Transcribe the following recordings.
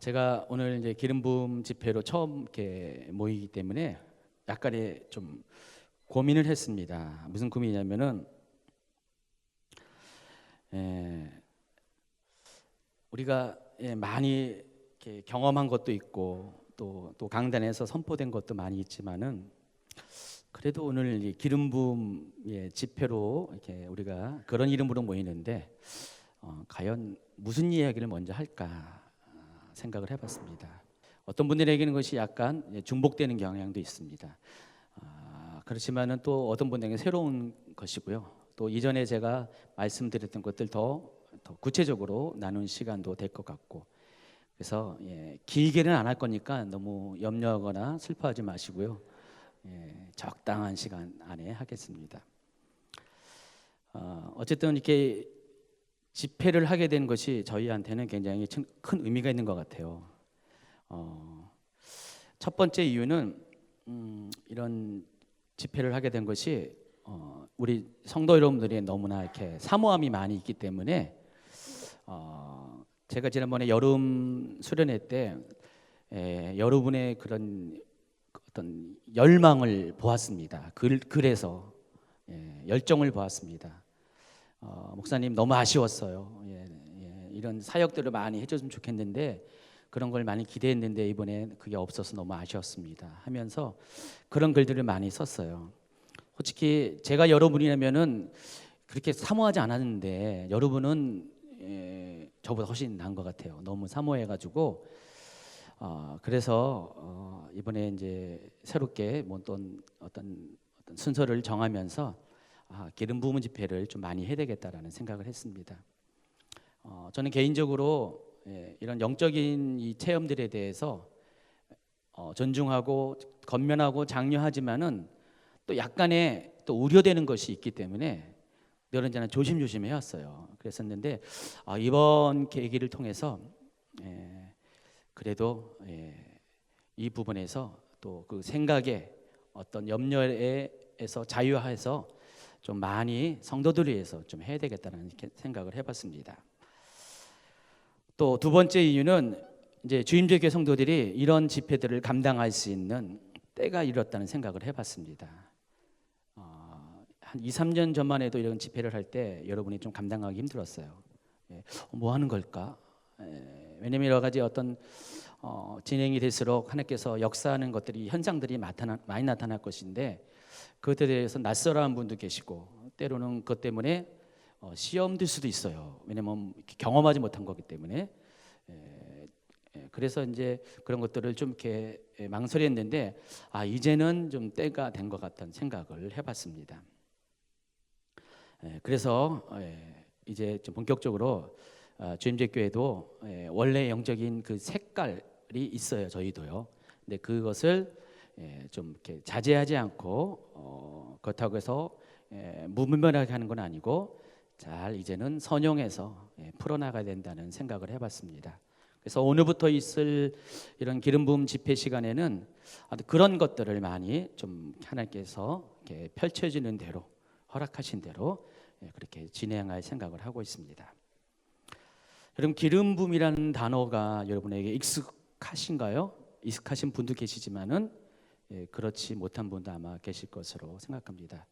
제가 오늘 이제 기름 부음 집회로 처음 이렇게 모이기 때문에 약간의 좀 고민을 했습니다. 무슨 고민이냐면은 예, 우리가 많이 이렇게 경험한 것도 있고 또 강단에서 선포된 것도 많이 있지만은 그래도 오늘 이 기름 부음 집회로 이렇게 우리가 그런 이름으로 모이는데 과연 무슨 이야기를 먼저 할까 생각을 해봤습니다. 어떤 분들에게는 것이 약간 중복되는 경향도 있습니다. 그렇지만은 또 어떤 분들에게 새로운 것이고요. 또 이전에 제가 말씀드렸던 것들 더 구체적으로 나눈 시간도 될 것 같고, 그래서 길게는 안 할 거니까 너무 염려하거나 슬퍼하지 마시고요. 적당한 시간 안에 하겠습니다. 어쨌든 이렇게 집회를 하게 된 것이 저희한테는 굉장히 큰 의미가 있는 것 같아요. 첫 번째 이유는 이런 집회를 하게 된 것이 우리 성도 여러분들이 너무나 이렇게 사모함이 많이 있기 때문에 제가 지난번에 여름 수련회 때 여러분의 그런 어떤 열망을 보았습니다. 글에서 열정을 보았습니다. 목사님 너무 아쉬웠어요. 이런 사역들을 많이 해줬으면 좋겠는데 그런 걸 많이 기대했는데 이번에 그게 없어서 너무 아쉬웠습니다 하면서 그런 글들을 많이 썼어요. 솔직히 제가 여러분이라면은 그렇게 사모하지 않았는데 여러분은 저보다 훨씬 나은 것 같아요. 너무 사모해가지고 그래서 이번에 이제 새롭게 어떤 순서를 정하면서 기름 부음 집회를 좀 많이 해야 되겠다라는 생각을 했습니다. 저는 개인적으로 이런 영적인 이 체험들에 대해서 존중하고 건면하고 장려하지만은 또 약간의 또 우려되는 것이 있기 때문에 늘 저는 조심조심 해왔어요. 그랬었는데 이번 계기를 통해서 그래도 이 부분에서 또 그 생각에 어떤 염려에서 자유해서 좀 많이 성도들을 위해서 좀 해야 되겠다는 생각을 해봤습니다. 또 두 번째 이유는 이제 주임제 교회 성도들이 이런 집회들을 감당할 수 있는 때가 이뤘다는 생각을 해봤습니다. 한 2, 3년 전만 해도 이런 집회를 할 때 여러분이 좀 감당하기 힘들었어요. 뭐 하는 걸까? 왜냐면 여러 가지 어떤 진행이 될수록 하나님께서 역사하는 것들이 현상들이 많이 나타날 것인데 그것에 대해서 낯설어하는 분도 계시고 때로는 그것 때문에 시험될 수도 있어요. 왜냐면 경험하지 못한 거기 때문에 그래서 이제 그런 것들을 좀 이렇게 망설였는데 이제는 좀 때가 된 것 같다는 생각을 해봤습니다. 그래서 이제 좀 본격적으로 주임제 교회도 원래 영적인 그 색깔이 있어요. 저희도요. 근데 그것을 좀 이렇게 자제하지 않고 그렇다고 해서 무분별하게 하는 건 아니고 잘 이제는 선용해서 풀어나가야 된다는 생각을 해봤습니다. 그래서 오늘부터 있을 이런 기름 부음 집회 시간에는 그런 것들을 많이 좀 하나님께서 이렇게 펼쳐지는 대로 허락하신 대로 그렇게 진행할 생각을 하고 있습니다. 여러분 기름 부음이라는 단어가 여러분에게 익숙하신가요? 익숙하신 분도 계시지만은 그렇지 못한 분도 아마 계실 것으로 생각합니다.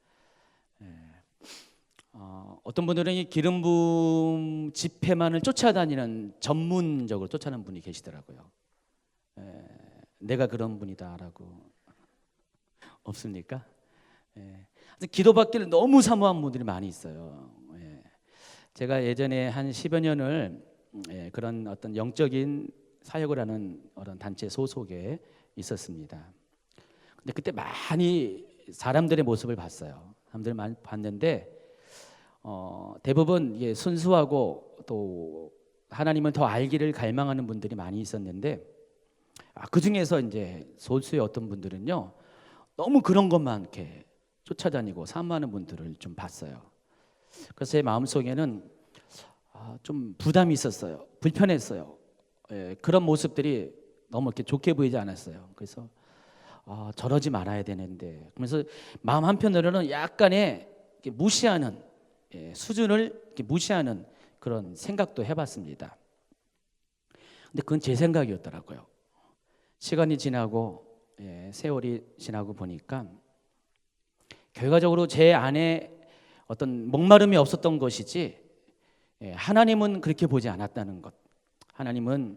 어떤 분들은 이 기름 부음 집회만을 쫓아다니는 전문적으로 쫓아가는 분이 계시더라고요. 내가 그런 분이다라고 없습니까? 기도받기를 너무 사모한 분들이 많이 있어요. 제가 예전에 한 10여 년을 그런 어떤 영적인 사역을 하는 어떤 단체 소속에 있었습니다. 근데 그때 많이 사람들의 모습을 봤어요. 사람들을 많이 봤는데 대부분 순수하고 또 하나님을 더 알기를 갈망하는 분들이 많이 있었는데 그 중에서 이제 소수의 어떤 분들은요 너무 그런 것만 이렇게 쫓아다니고 사모하는 분들을 좀 봤어요. 그래서 제 마음속에는 좀 부담이 있었어요. 불편했어요. 그런 모습들이 너무 이렇게 좋게 보이지 않았어요. 그래서 저러지 말아야 되는데 그러면서 마음 한편으로는 약간의 무시하는 수준을 무시하는 그런 생각도 해봤습니다. 근데 그건 제 생각이었더라고요. 시간이 지나고 세월이 지나고 보니까 결과적으로 제 안에 어떤 목마름이 없었던 것이지 하나님은 그렇게 보지 않았다는 것. 하나님은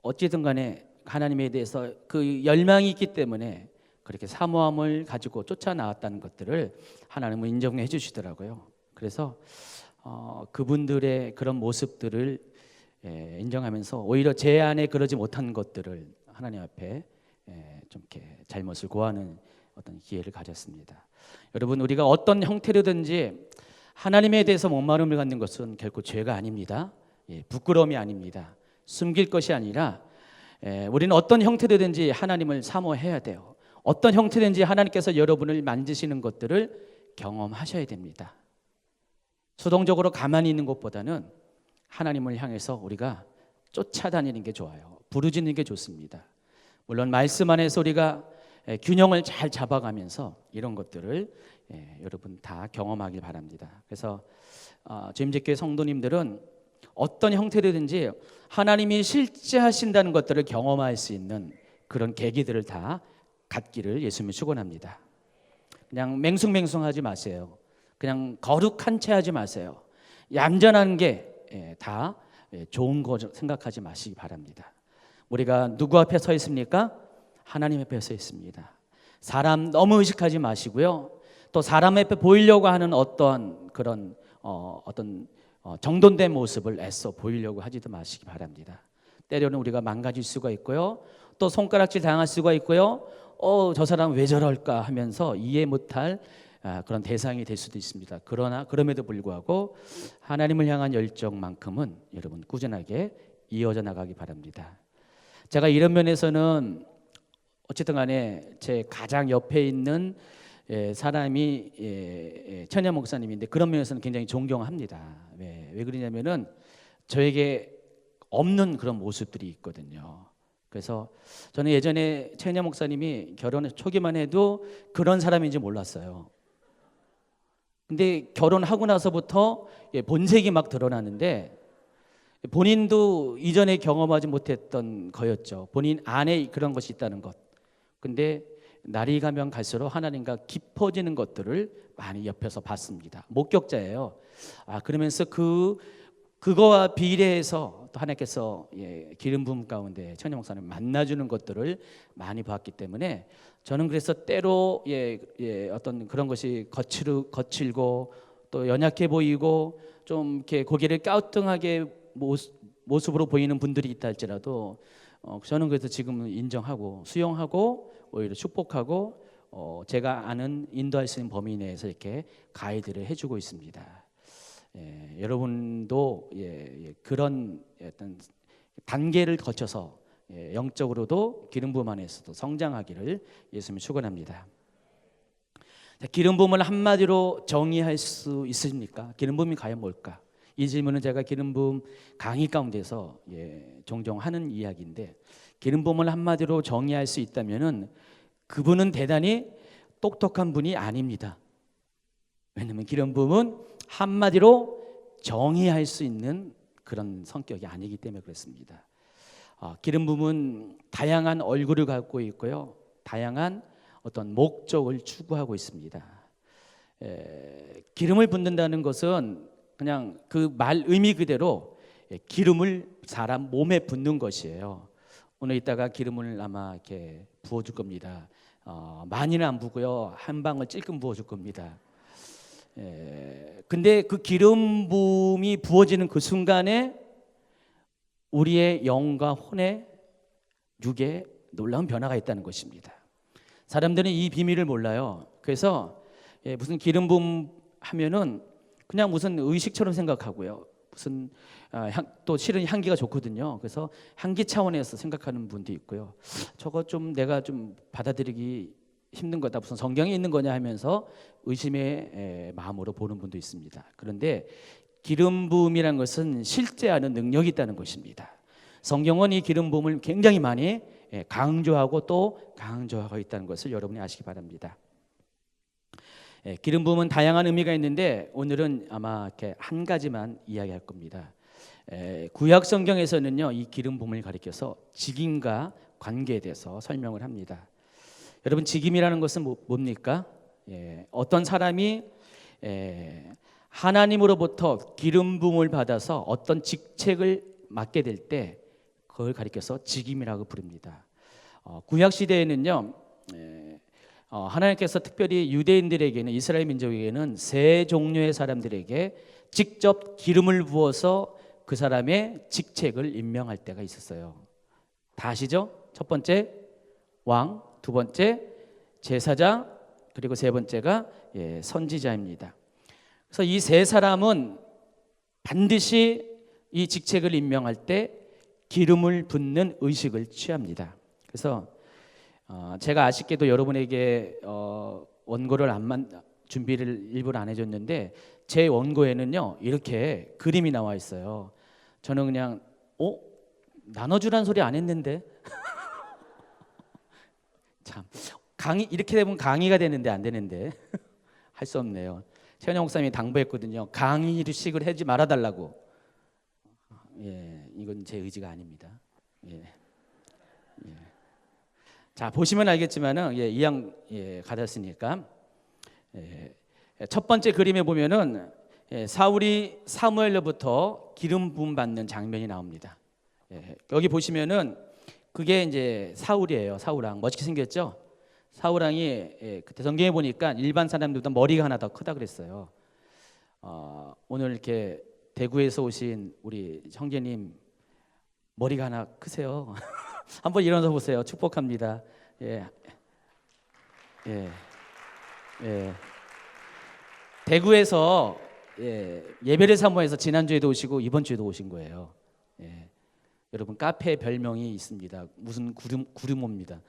어찌든 간에 하나님에 대해서 그 열망이 있기 때문에 그렇게 사모함을 가지고 쫓아나왔다는 것들을 하나님은 인정해 주시더라고요. 그래서 그분들의 그런 모습들을 인정하면서 오히려 제 안에 그러지 못한 것들을 하나님 앞에 좀 이렇게 잘못을 고하는 어떤 기회를 가졌습니다. 여러분, 우리가 어떤 형태로든지 하나님에 대해서 목마름을 갖는 것은 결코 죄가 아닙니다. 부끄러움이 아닙니다. 숨길 것이 아니라 우리는 어떤 형태로든지 하나님을 사모해야 돼요. 어떤 형태든지 하나님께서 여러분을 만지시는 것들을 경험하셔야 됩니다. 수동적으로 가만히 있는 것보다는 하나님을 향해서 우리가 쫓아다니는 게 좋아요. 부르짖는 게 좋습니다. 물론 말씀 안에서 우리가 균형을 잘 잡아가면서 이런 것들을 여러분 다 경험하길 바랍니다. 그래서 주임제교회 성도님들은 어떤 형태로든지 하나님이 실제 하신다는 것들을 경험할 수 있는 그런 계기들을 다 갖기를 예수님이 축원합니다. 그냥 맹숭맹숭하지 마세요. 그냥 거룩한 채 하지 마세요. 얌전한 게 다 좋은 거 생각하지 마시기 바랍니다. 우리가 누구 앞에 서 있습니까? 하나님 앞에 서 있습니다. 사람 너무 의식하지 마시고요. 또 사람 앞에 보이려고 하는 어떤 그런 정돈된 모습을 애써 보이려고 하지도 마시기 바랍니다. 때로는 우리가 망가질 수가 있고요. 또 손가락질 당할 수가 있고요. 저 사람 왜 저럴까 하면서 이해 못할 그런 대상이 될 수도 있습니다. 그러나 그럼에도 불구하고 하나님을 향한 열정만큼은 여러분 꾸준하게 이어져 나가기 바랍니다. 제가 이런 면에서는 어쨌든 간에 제 가장 옆에 있는 사람이 천야 목사님인데 그런 면에서는 굉장히 존경합니다. 왜 그러냐면은 저에게 없는 그런 모습들이 있거든요. 그래서 저는 예전에 천야 목사님이 결혼 초기만 해도 그런 사람인지 몰랐어요. 근데 결혼하고 나서부터 본색이 막 드러나는데 본인도 이전에 경험하지 못했던 거였죠. 본인 안에 그런 것이 있다는 것. 근데 날이 가면 갈수록 하나님과 깊어지는 것들을 많이 옆에서 봤습니다. 목격자예요. 그러면서 그거와 비례해서 또 하나님께서 기름 부음 가운데 천야 목사님 만나주는 것들을 많이 봤기 때문에 저는 그래서 때로 어떤 그런 것이 거칠고 또 연약해 보이고 좀 이렇게 고개를 ቃ우뚱하게 모습으로 보이는 분들이 있다 할지라도 저는 그래서 지금은 인정하고 수용하고 오히려 축복하고 제가 아는 인도할 수 있는 범위 내에서 이렇게 가이드를 해주고 있습니다. 여러분도 그런 어떤 단계를 거쳐서 영적으로도 기름 부음 안에서도 성장하기를 예수님이 축원합니다. 기름 부음을 한마디로 정의할 수 있습니까? 기름 부음이 과연 뭘까? 이 질문은 제가 기름 부음 강의 가운데서 종종 하는 이야기인데 기름 부음을 한마디로 정의할 수 있다면은 그분은 대단히 똑똑한 분이 아닙니다. 왜냐하면 기름 부음은 한마디로 정의할 수 있는 그런 성격이 아니기 때문에 그렇습니다. 기름 부음은 다양한 얼굴을 갖고 있고요. 다양한 어떤 목적을 추구하고 있습니다. 기름을 붓는다는 것은 그냥 그 말 의미 그대로 기름을 사람 몸에 붓는 것이에요. 오늘 이따가 기름을 아마 이렇게 부어줄 겁니다. 많이는 안 부고요. 한 방울 찔끔 부어줄 겁니다. 근데 그 기름 부음이 부어지는 그 순간에 우리의 영과 혼의 육에 놀라운 변화가 있다는 것입니다. 사람들은 이 비밀을 몰라요. 그래서 무슨 기름 부음 하면은 그냥 무슨 의식처럼 생각하고요. 무슨 또 실은 향기가 좋거든요. 그래서 향기 차원에서 생각하는 분도 있고요. 저거 좀 내가 좀 받아들이기 힘든 거다. 무슨 성경에 있는 거냐 하면서 의심의 마음으로 보는 분도 있습니다. 그런데 기름 부음이라는 것은 실제하는 능력이 있다는 것입니다. 성경은 이 기름 부음을 굉장히 많이 강조하고 또 강조하고 있다는 것을 여러분이 아시기 바랍니다. 기름 부음은 다양한 의미가 있는데 오늘은 아마 이렇게 한 가지만 이야기할 겁니다. 구약 성경에서는요, 이 기름 부음을 가리켜서 직임과 관계에 대해서 설명을 합니다. 여러분, 직임이라는 것은 뭡니까? 어떤 사람이 하나님으로부터 기름 부음을 받아서 어떤 직책을 맡게 될 때 그걸 가리켜서 직임이라고 부릅니다. 구약 시대에는요, 하나님께서 특별히 유대인들에게는, 이스라엘 민족에게는 세 종류의 사람들에게 직접 기름을 부어서 그 사람의 직책을 임명할 때가 있었어요. 다 아시죠? 첫 번째 왕, 두 번째 제사장, 그리고 세 번째가 선지자입니다. 그래서 이 세 사람은 반드시 이 직책을 임명할 때 기름을 붓는 의식을 취합니다. 그래서 제가 아쉽게도 여러분에게 원고를 준비를 일부러 안 해줬는데, 제 원고에는요 이렇게 그림이 나와 있어요. 저는 그냥 나눠주란 소리 안 했는데 참, 이렇게 되면 강의가 되는데 안 되는데 할 수 없네요. 최은영 목사님이 당부했거든요. 강의식을 하지 말아달라고. 이건 제 의지가 아닙니다. 자, 보시면 알겠지만은 이왕 가졌으니까 첫 번째 그림에 보면은 사울이 사무엘로부터 기름 부음 받는 장면이 나옵니다. 여기 보시면은 그게 이제 사울이에요. 사울왕 멋있게 생겼죠? 사울왕이 그때 성경에 보니까 일반 사람들보다 머리가 하나 더 크다 그랬어요. 오늘 이렇게 대구에서 오신 우리 형제님 머리가 하나 크세요. 한번 일어나서 보세요. 축복합니다. 대구에서 예배를 사모해서 지난주에도 오시고 이번 주에도 오신 거예요. 여러분, 카페 별명이 있습니다. 무슨 구름호입니다.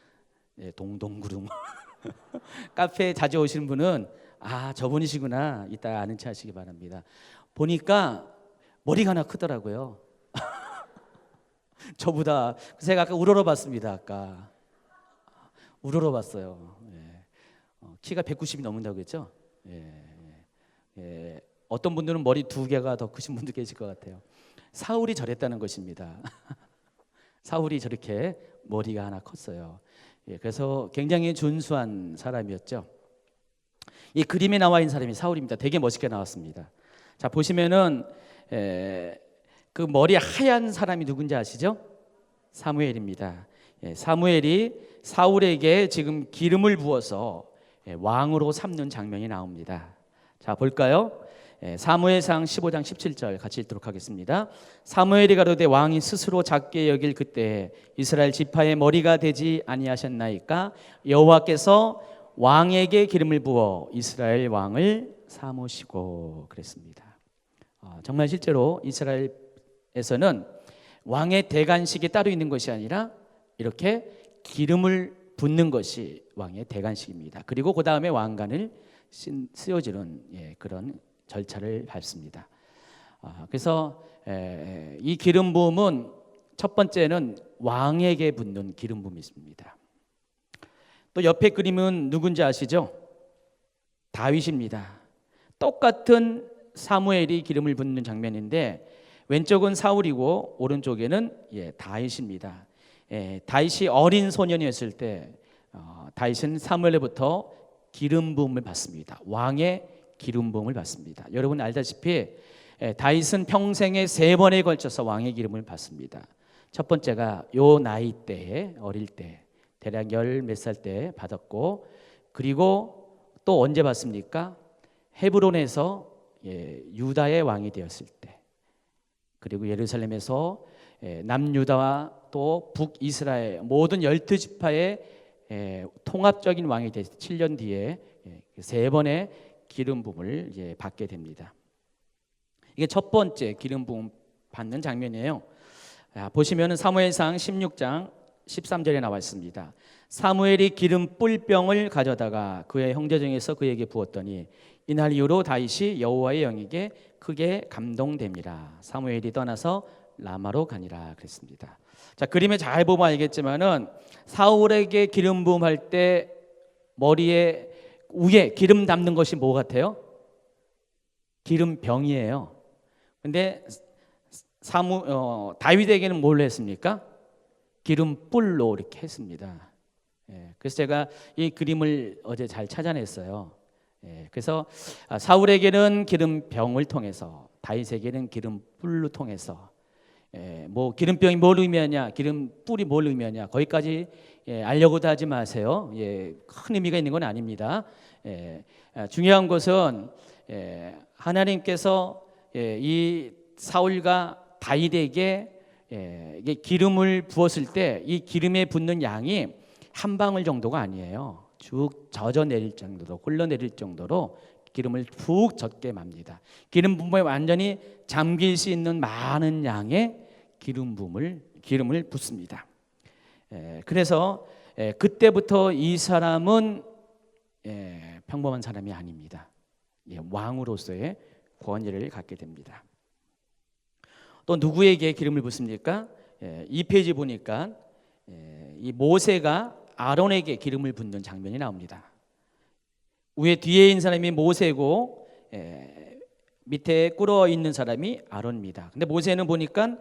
동동구름. 카페에 자주 오시는 분은 저분이시구나, 이따 아는 체 하시기 바랍니다. 보니까 머리가 하나 크더라고요. 저보다. 제가 아까 우러러봤습니다. 아까 우러러봤어요. 키가 190이 넘는다고 했죠? 어떤 분들은 머리 두 개가 더 크신 분도 계실 것 같아요. 사울이 저랬다는 것입니다. 사울이 저렇게 머리가 하나 컸어요. 그래서 굉장히 준수한 사람이었죠. 이 그림에 나와 있는 사람이 사울입니다. 되게 멋있게 나왔습니다. 자, 보시면은 그 머리 하얀 사람이 누군지 아시죠? 사무엘입니다. 사무엘이 사울에게 지금 기름을 부어서 왕으로 삼는 장면이 나옵니다. 자, 볼까요? 사무엘상 15장 17절 같이 읽도록 하겠습니다. 사무엘이 가로되 왕이 스스로 작게 여길 그때 이스라엘 지파의 머리가 되지 아니하셨나이까? 여호와께서 왕에게 기름을 부어 이스라엘 왕을 삼으시고 그랬습니다. 정말 실제로 이스라엘에서는 왕의 대관식이 따로 있는 것이 아니라 이렇게 기름을 붓는 것이 왕의 대관식입니다. 그리고 그 다음에 왕관을 쓰여주는 그런 절차를 밟습니다. 그래서 이 기름 부음은 첫 번째는 왕에게 붓는 기름 부음이 있습니다. 또 옆에 그림은 누군지 아시죠? 다윗입니다. 똑같은 사무엘이 기름을 붓는 장면인데 왼쪽은 사울이고 오른쪽에는 다윗입니다. 다윗이 어린 소년이었을 때 다윗은 사무엘로부터 기름 부음을 받습니다. 왕의 기름 부음을 받습니다. 여러분 알다시피 다윗은 평생에 3번에 걸쳐서 왕의 기름을 받습니다. 첫 번째가 요 나이 때에, 어릴 때, 대략 10 몇 살 때 받았고, 그리고 또 언제 받습니까? 헤브론에서 유다의 왕이 되었을 때, 그리고 예루살렘에서 남유다와 또 북이스라엘 모든 12지파의 통합적인 왕이 되었을 때 7년 뒤에 3번의 기름 부음을 받게 됩니다. 이게 첫 번째 기름 부음 받는 장면이에요. 보시면은 사무엘상 16장 13절에 나와 있습니다. 사무엘이 기름 뿔병을 가져다가 그의 형제 중에서 그에게 부었더니 이날 이후로 다윗이 여호와의 영에게 크게 감동됩니다. 사무엘이 떠나서 라마로 가니라 그랬습니다. 자, 그림에 잘 보면 알겠지만은 사울에게 기름 부음할 때 머리에 위에 기름 담는 것이 뭐 같아요? 기름병이에요. 근데 다윗에게는 뭘 했습니까? 기름불로 이렇게 했습니다. 그래서 제가 이 그림을 어제 잘 찾아냈어요. 그래서 사울에게는 기름병을 통해서, 다윗에게는 기름불로 통해서, 뭐 기름병이 뭘 의미하냐, 기름불이 뭘 의미하냐, 거기까지 알려고도 하지 마세요. 큰 의미가 있는 건 아닙니다. 중요한 것은 하나님께서 이 사울과 다윗에게 이게 기름을 부었을 때 이 기름에 붓는 양이 한 방울 정도가 아니에요. 쭉 젖어 내릴 정도로, 흘러내릴 정도로 기름을 푹 젖게 맙니다. 기름 부음에 완전히 잠길 수 있는 많은 양의 기름을 붓습니다. 그래서 그때부터 이 사람은 평범한 사람이 아닙니다. 왕으로서의 권위를 갖게 됩니다. 또 누구에게 기름을 붓습니까? 이 페이지 보니까 이 모세가 아론에게 기름을 붓는 장면이 나옵니다. 뒤에 있는 사람이 모세고 밑에 꿇어 있는 사람이 아론입니다. 근데 모세는 보니까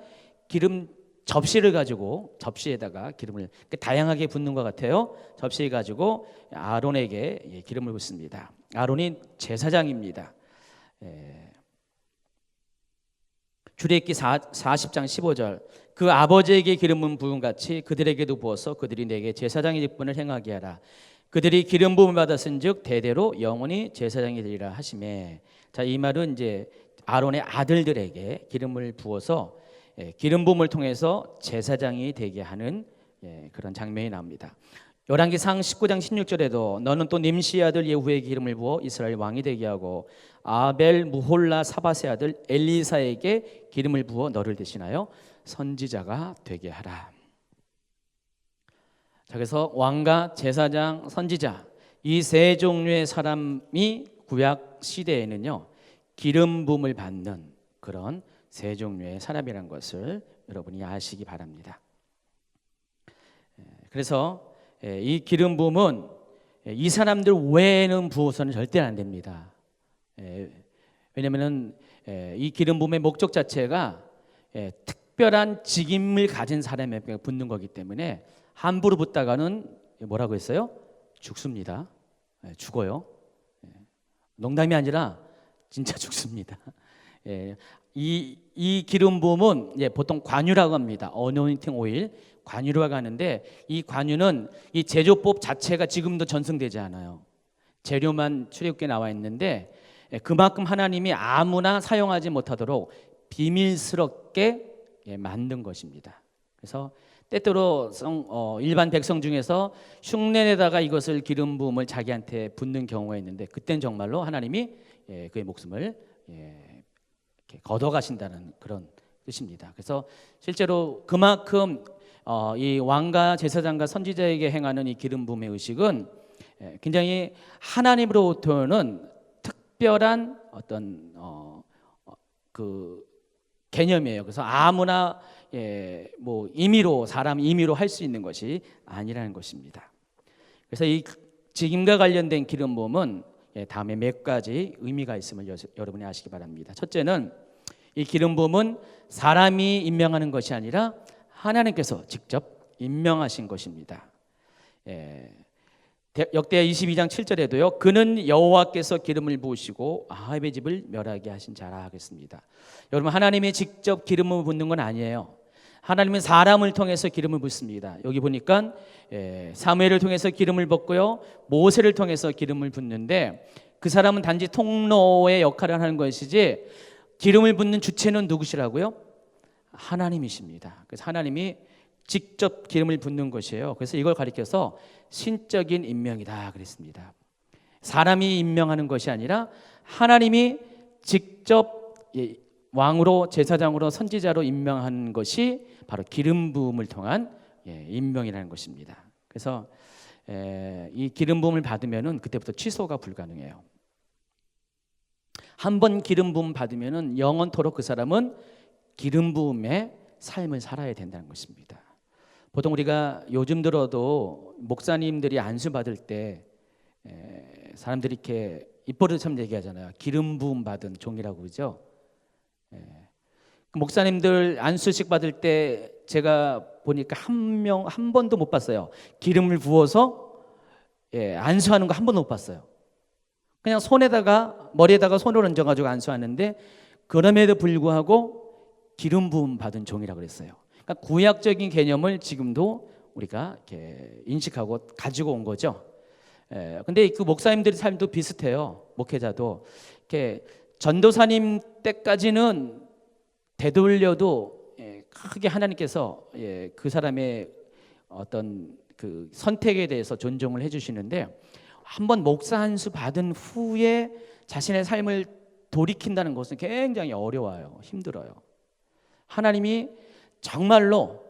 기름 접시를 가지고, 접시에다가 기름을 다양하게 붓는 것 같아요. 접시에 가지고 아론에게 기름을 붓습니다. 아론이 제사장입니다. 출애굽기 40장 15절, 그 아버지에게 기름은 부은 같이 그들에게도 부어서 그들이 내게 제사장의 직분을 행하게 하라. 그들이 기름 부음을 받았은즉 대대로 영원히 제사장이 되리라 하시매. 자, 이 말은 이제 아론의 아들들에게 기름을 부어서 기름 부음을 통해서 제사장이 되게 하는 그런 장면이 나옵니다. 열왕기상 19장 16절에도 너는 또 님시의 아들 예후에게 기름을 부어 이스라엘 왕이 되게 하고 아벨 무홀라 사밧의 아들 엘리사에게 기름을 부어 너를 대신하여 선지자가 되게 하라. 자, 그래서 왕과 제사장, 선지자, 이 세 종류의 사람이 구약 시대에는요 기름 부음을 받는 그런 세 종류의 사람이라는 것을 여러분이 아시기 바랍니다. 그래서 이 기름 부음은 이 사람들 외에는 부어서는 절대 안 됩니다. 왜냐하면 이 기름 부음의 목적 자체가 특별한 직임을 가진 사람에게 붓는 거기 때문에 함부로 붓다가는 뭐라고 했어요? 죽습니다. 죽어요. 농담이 아니라 진짜 죽습니다. 이 기름 부음은 보통 관유라고 합니다. 어노인팅 오일, 관유라고 하는데 이 관유는 이 제조법 자체가 지금도 전승되지 않아요. 재료만 출애굽기에 나와 있는데 그만큼 하나님이 아무나 사용하지 못하도록 비밀스럽게 만든 것입니다. 그래서 때때로 일반 백성 중에서 흉내내다가 이것을 기름 부음을 자기한테 붓는 경우가 있는데 그때는 정말로 하나님이 그의 목숨을 걷어가신다는 그런 뜻입니다. 그래서 실제로 그만큼 이 왕과 제사장과 선지자에게 행하는 이 기름 부음의 의식은 굉장히 하나님으로부터는 특별한 어떤 그 개념이에요. 그래서 아무나 뭐 임의로 사람 임의로 할 수 있는 것이 아니라는 것입니다. 그래서 이 직임과 관련된 기름 부음은 다음에 몇 가지 의미가 있음을 여러분이 아시기 바랍니다. 첫째는 이 기름 부음은 사람이 임명하는 것이 아니라 하나님께서 직접 임명하신 것입니다. 역대하 22장 7절에도요. 그는 여호와께서 기름을 부으시고 아합의 집을 멸하게 하신 자라 하겠습니다. 여러분, 하나님이 직접 기름을 붓는 건 아니에요. 하나님은 사람을 통해서 기름을 붓습니다. 여기 보니까 사무엘을 통해서 기름을 붓고요, 모세를 통해서 기름을 붓는데 그 사람은 단지 통로의 역할을 하는 것이지 기름을 붓는 주체는 누구시라고요? 하나님이십니다. 그래서 하나님이 직접 기름을 붓는 것이에요. 그래서 이걸 가리켜서 신적인 임명이다 그랬습니다. 사람이 임명하는 것이 아니라 하나님이 직접 왕으로, 제사장으로, 선지자로 임명하는 것이 바로 기름 부음을 통한 임명이라는 것입니다. 그래서 이 기름 부음을 받으면은 그때부터 취소가 불가능해요. 한 번 기름 부음 받으면은 영원토록 그 사람은 기름 부음의 삶을 살아야 된다는 것입니다. 보통 우리가 요즘 들어도 목사님들이 안수 받을 때 사람들이 이렇게 입버릇처럼 얘기하잖아요. 기름 부음 받은 종이라고 그러죠. 그 목사님들 안수식 받을 때 제가 보니까 한 번도 못 봤어요. 기름을 부어서 안수하는 거 한 번도 못 봤어요. 그냥 머리에다가 손을 얹어가지고 안수하는데, 그럼에도 불구하고 기름 부음 받은 종이라고 그랬어요. 그러니까 구약적인 개념을 지금도 우리가 이렇게 인식하고 가지고 온 거죠. 근데 그 목사님들의 삶도 비슷해요. 목회자도 이렇게 전도사님 때까지는 되돌려도 크게 하나님께서 그 사람의 어떤 그 선택에 대해서 존중을 해주시는데, 한번 목사 안수 받은 후에 자신의 삶을 돌이킨다는 것은 굉장히 어려워요. 힘들어요. 하나님이 정말로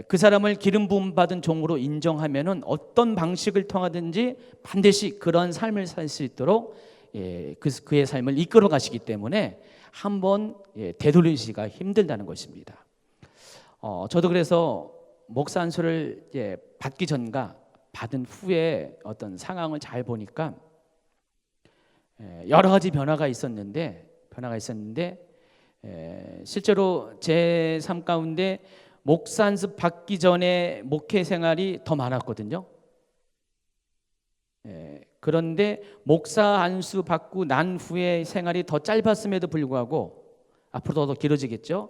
그 사람을 기름 부음 받은 종으로 인정하면은 어떤 방식을 통하든지 반드시 그런 삶을 살 수 있도록 그의 삶을 이끌어 가시기 때문에 한번 되돌리기가 힘들다는 것입니다. 저도 그래서 목사 안수를 받기 전과 받은 후에 어떤 상황을 잘 보니까 여러 가지 변화가 있었는데 실제로 제 삶 가운데 목사 안수 받기 전에 목회 생활이 더 많았거든요. 그런데 목사 안수 받고 난 후에 생활이 더 짧았음에도 불구하고, 앞으로 더 길어지겠죠.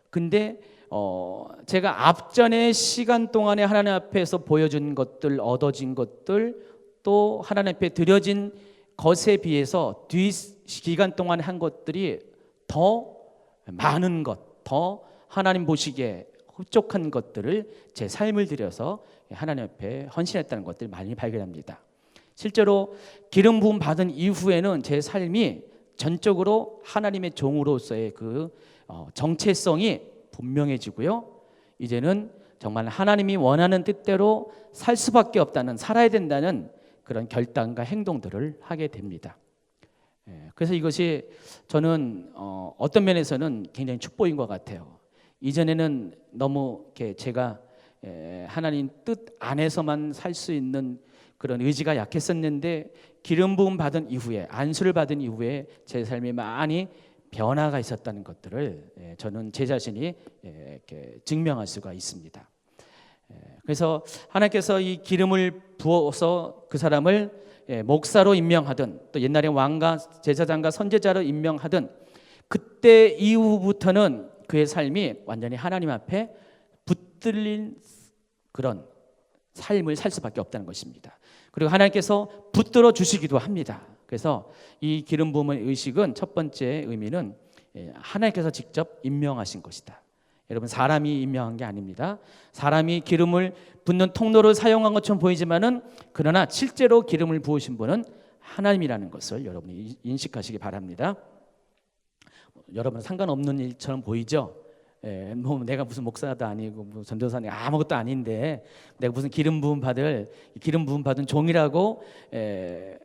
근데 제가 앞전의 시간 동안에 하나님 앞에서 보여준 것들, 얻어진 것들, 또 하나님 앞에 드려진 것에 비해서 뒤 기간 동안 한 것들이 더 많은 것, 더 하나님 보시기에 흡족한 것들을 제 삶을 들여서 하나님 앞에 헌신했다는 것들 많이 발견합니다. 실제로 기름 부음 받은 이후에는 제 삶이 전적으로 하나님의 종으로서의 그 정체성이 분명해지고요. 이제는 정말 하나님이 원하는 뜻대로 살 수밖에 없다는, 살아야 된다는 그런 결단과 행동들을 하게 됩니다. 그래서 이것이 저는 어떤 면에서는 굉장히 축복인 것 같아요. 이전에는 너무 이렇게 제가 하나님 뜻 안에서만 살 수 있는 그런 의지가 약했었는데, 기름 부음 받은 이후에, 안수를 받은 이후에 제 삶에 많이 변화가 있었다는 것들을 저는 제 자신이 이렇게 증명할 수가 있습니다. 그래서 하나님께서 이 기름을 부어서 그 사람을 목사로 임명하든, 또 옛날에 왕과 제사장과 선제자로 임명하든, 그때 이후부터는 그의 삶이 완전히 하나님 앞에 붙들린 그런 삶을 살 수밖에 없다는 것입니다. 그리고 하나님께서 붙들어 주시기도 합니다. 그래서 이 기름 부음의 의식은 첫 번째 의미는 하나님께서 직접 임명하신 것이다. 여러분, 사람이 임명한 게 아닙니다. 사람이 기름을 붓는 통로를 사용한 것처럼 보이지만은, 그러나 실제로 기름을 부으신 분은 하나님이라는 것을 여러분이 인식하시기 바랍니다. 여러분, 상관없는 일처럼 보이죠? 뭐 내가 무슨 목사도 아니고 뭐 전도사님 아무것도 아닌데 내가 무슨 기름 부음 받은 종이라고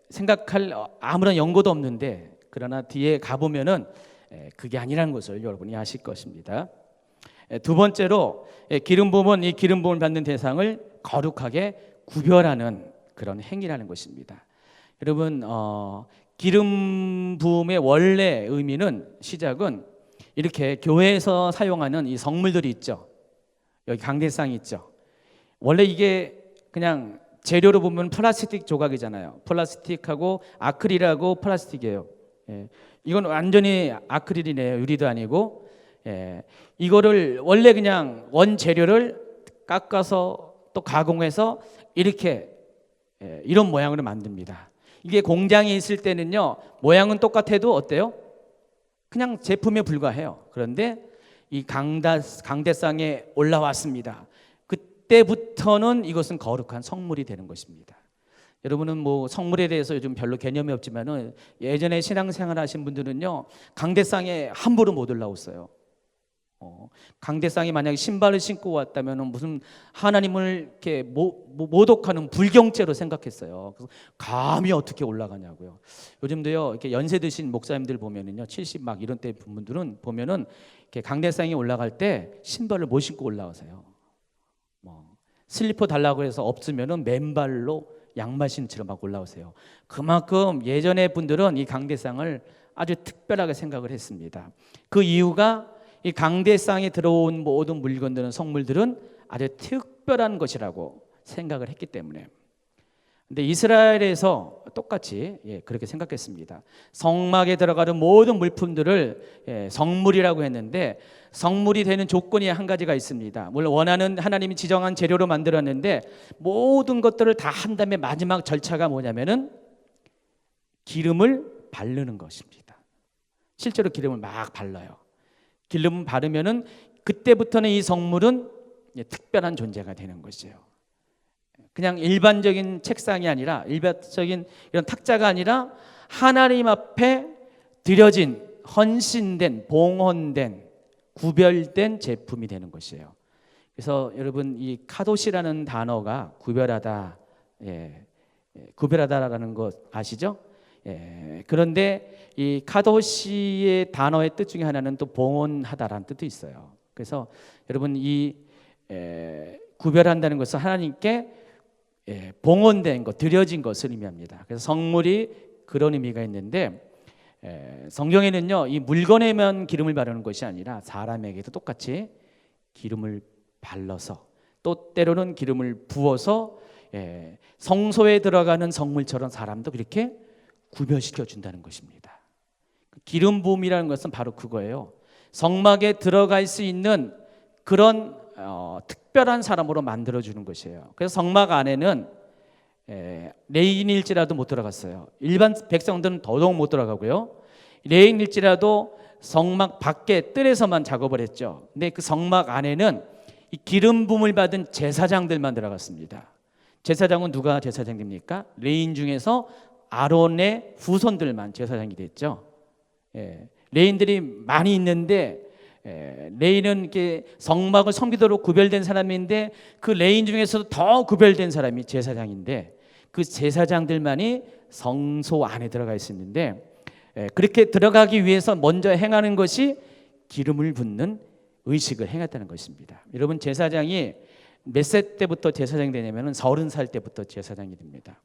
생각할 아무런 연고도 없는데, 그러나 뒤에 가보면은 그게 아니라는 것을 여러분이 아실 것입니다. 두 번째로, 기름 부음은 이 기름 부음을 받는 대상을 거룩하게 구별하는 그런 행위라는 것입니다. 여러분, 기름 부음의 원래 의미는, 시작은 이렇게 교회에서 사용하는 이 성물들이 있죠. 여기 강대상이 있죠. 원래 이게 그냥 재료로 보면 플라스틱 조각이잖아요. 플라스틱하고 아크릴하고 플라스틱이에요. 이건 완전히 아크릴이네요. 유리도 아니고. 이거를 원래 그냥 원재료를 깎아서 또 가공해서 이렇게 이런 모양으로 만듭니다. 이게 공장에 있을 때는요, 모양은 똑같아도 어때요? 그냥 제품에 불과해요. 그런데 이 강대상에 올라왔습니다. 그때부터는 이것은 거룩한 성물이 되는 것입니다. 여러분은 뭐 성물에 대해서 요즘 별로 개념이 없지만은, 예전에 신앙생활 하신 분들은요, 강대상에 함부로 못 올라왔어요. 강대상이 만약에 신발을 신고 왔다면 무슨 하나님을 이렇게 모독하는 불경죄로 생각했어요. 그래서 감히 어떻게 올라가냐고요. 요즘도요, 이렇게 연세 드신 목사님들 보면은요, 70 막 이런 때 분들은 보면은 이렇게 강대상에 올라갈 때 신발을 못 신고 올라가세요. 슬리퍼 달라고 해서 없으면은 맨발로 양말 신처럼 막 올라오세요. 그만큼 예전의 분들은 이 강대상을 아주 특별하게 생각을 했습니다. 그 이유가 이 강대상에 들어온 모든 물건들은 성물들은 아주 특별한 것이라고 생각을 했기 때문에. 근데 이스라엘에서 똑같이 그렇게 생각했습니다. 성막에 들어가는 모든 물품들을 성물이라고 했는데 성물이 되는 조건이 한 가지가 있습니다. 물론 원하는 하나님이 지정한 재료로 만들었는데 모든 것들을 다 한 다음에 마지막 절차가 뭐냐면은 기름을 바르는 것입니다. 실제로 기름을 막 발라요. 기름 바르면은 그때부터는 이 성물은 특별한 존재가 되는 것이에요. 그냥 일반적인 책상이 아니라 일반적인 이런 탁자가 아니라 하나님 앞에 드려진 헌신된 봉헌된 구별된 제품이 되는 것이에요. 그래서 여러분 이 카도시라는 단어가 구별하다, 구별하다라는 것 아시죠? 그런데 이 카도시의 단어의 뜻 중에 하나는 또 봉헌하다라는 뜻도 있어요. 그래서 여러분 이 구별한다는 것은 하나님께 봉헌된 것, 드려진 것을 의미합니다. 그래서 성물이 그런 의미가 있는데 성경에는요 이 물건에만 기름을 바르는 것이 아니라 사람에게도 똑같이 기름을 발라서 또 때로는 기름을 부어서 성소에 들어가는 성물처럼 사람도 그렇게 구별시켜 준다는 것입니다. 기름 부음이라는 것은 바로 그거예요. 성막에 들어갈 수 있는 그런 특별한 사람으로 만들어주는 것이에요. 그래서 성막 안에는 레인일지라도 못 들어갔어요. 일반 백성들은 더더욱 못 들어가고요. 레인일지라도 성막 밖에 뜰에서만 작업을 했죠. 근데 그 성막 안에는 이 기름 부음을 받은 제사장들만 들어갔습니다. 제사장은 누가 제사장 됩니까? 레인 중에서 아론의 후손들만 제사장이 됐죠. 레인들이 많이 있는데 레인은 이렇게 성막을 섬기도록 구별된 사람인데 그 레인 중에서도 더 구별된 사람이 제사장인데 그 제사장들만이 성소 안에 들어가 있었는데 그렇게 들어가기 위해서 먼저 행하는 것이 기름을 붓는 의식을 행했다는 것입니다. 여러분 제사장이 몇 세 때부터 제사장이 되냐면 30살 때부터 제사장이 됩니다.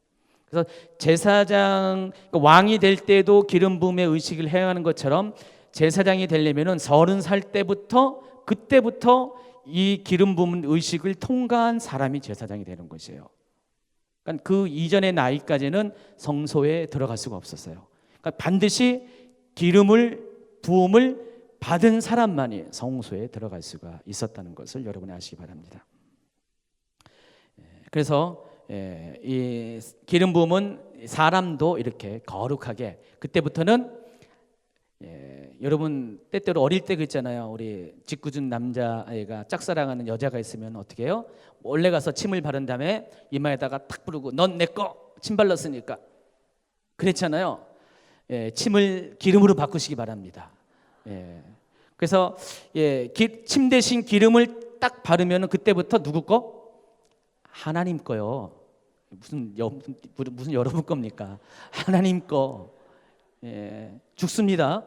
그래서 제사장 왕이 될 때도 기름 부음의 의식을 행하는 것처럼 제사장이 되려면은 30살 때부터 그때부터 이 기름 부음 의식을 통과한 사람이 제사장이 되는 것이에요. 그러니까 그 이전의 나이까지는 성소에 들어갈 수가 없었어요. 그러니까 반드시 기름을 부음을 받은 사람만이 성소에 들어갈 수가 있었다는 것을 여러분이 아시기 바랍니다. 그래서 이 기름 부음은 사람도 이렇게 거룩하게 그때부터는 여러분 때때로 어릴 때 그랬잖아요. 우리 짓궂은 남자아이가 짝사랑하는 여자가 있으면 어떻게 해요? 몰래 가서 침을 바른 다음에 이마에다가 탁 부르고 넌 내 거 침 발랐으니까 그랬잖아요. 침을 기름으로 바꾸시기 바랍니다. 그래서 침 대신 기름을 딱 바르면 그때부터 누구 거? 하나님 거요. 무슨 여러분 겁니까? 하나님 거. 죽습니다.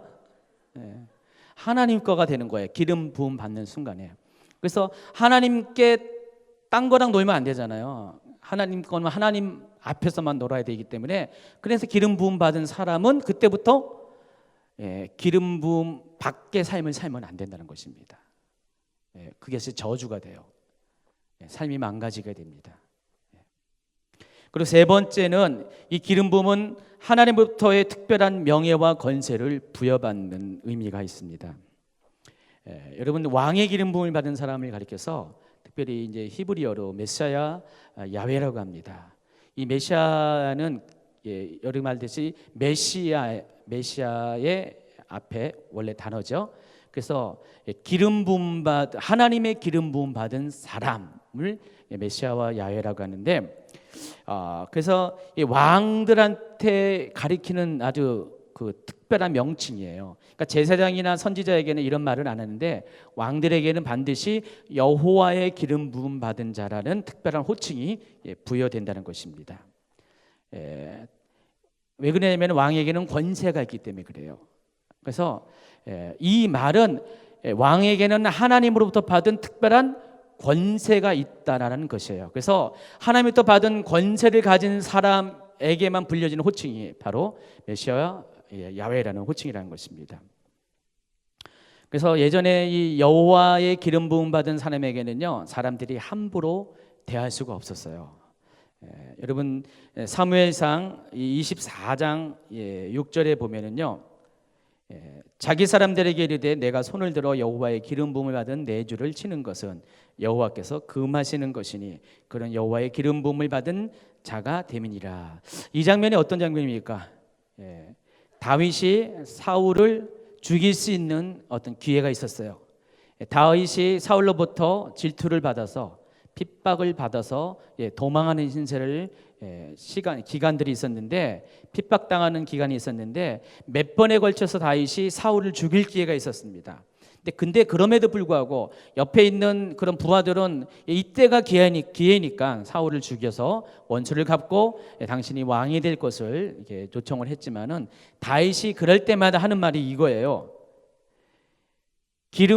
하나님 거가 되는 거예요. 기름 부음 받는 순간에. 그래서 하나님께 딴 거랑 놀면 안 되잖아요. 하나님 거는 하나님 앞에서만 놀아야 되기 때문에 그래서 기름 부음 받은 사람은 그때부터 기름 부음 밖의 삶을 살면 안 된다는 것입니다. 그게 저주가 돼요. 삶이 망가지게 됩니다. 그리고 세 번째는 이 기름 부음은 하나님부터의 특별한 명예와 권세를 부여받는 의미가 있습니다. 여러분 왕의 기름 부음을 받은 사람을 가리켜서 특별히 이제 히브리어로 메시아 야훼라고 합니다. 이 메시아는 여러분 알듯이 메시아의 앞에 원래 단어죠. 그래서 기름 부음 받 하나님의 기름 부음 받은 사람을 메시아와 야훼라고 하는데 그래서 이 왕들한테 가리키는 아주 그 특별한 명칭이에요. 그러니까 제사장이나 선지자에게는 이런 말을 안 하는데 왕들에게는 반드시 여호와의 기름 부음 받은 자라는 특별한 호칭이 부여된다는 것입니다. 왜 그러냐면 왕에게는 권세가 있기 때문에 그래요. 그래서 이 말은 왕에게는 하나님으로부터 받은 특별한 권세가 있다라는 것이에요. 그래서 하나님부터 받은 권세를 가진 사람에게만 불려지는 호칭이 바로 메시아와 야훼라는 호칭이라는 것입니다. 그래서 예전에 이 여호와의 기름 부음 받은 사람에게는요, 사람들이 함부로 대할 수가 없었어요. 여러분 사무엘상 24장 6절에 보면은요, 자기 사람들에게 이르되 내가 손을 들어 여호와의 기름 부음을 받은 내 주를 치는 것은 여호와께서 금하시는 것이니 그런 여호와의 기름 부음을 받은 자가 됨이니라. 이 장면이 어떤 장면입니까? 다윗이 사울을 죽일 수 있는 어떤 기회가 있었어요. 다윗이 사울로부터 질투를 받아서 핍박을 받아서 도망하는 신세를 기간들이 있었는데, 핍박당하는 기간이 있었는데 몇 번에 걸쳐서 다윗이 사울을 죽일 기회가 있었습니다. 근데 그럼에도 불구하고 옆에 있는 그런 부하들은 이때가 기회니까 사울을 죽여서 원수를 갚고 당신이 왕이 될 것을 이렇게 요청을 했지만은, 다윗이 그럴 때마다 하는 말이 이거예요.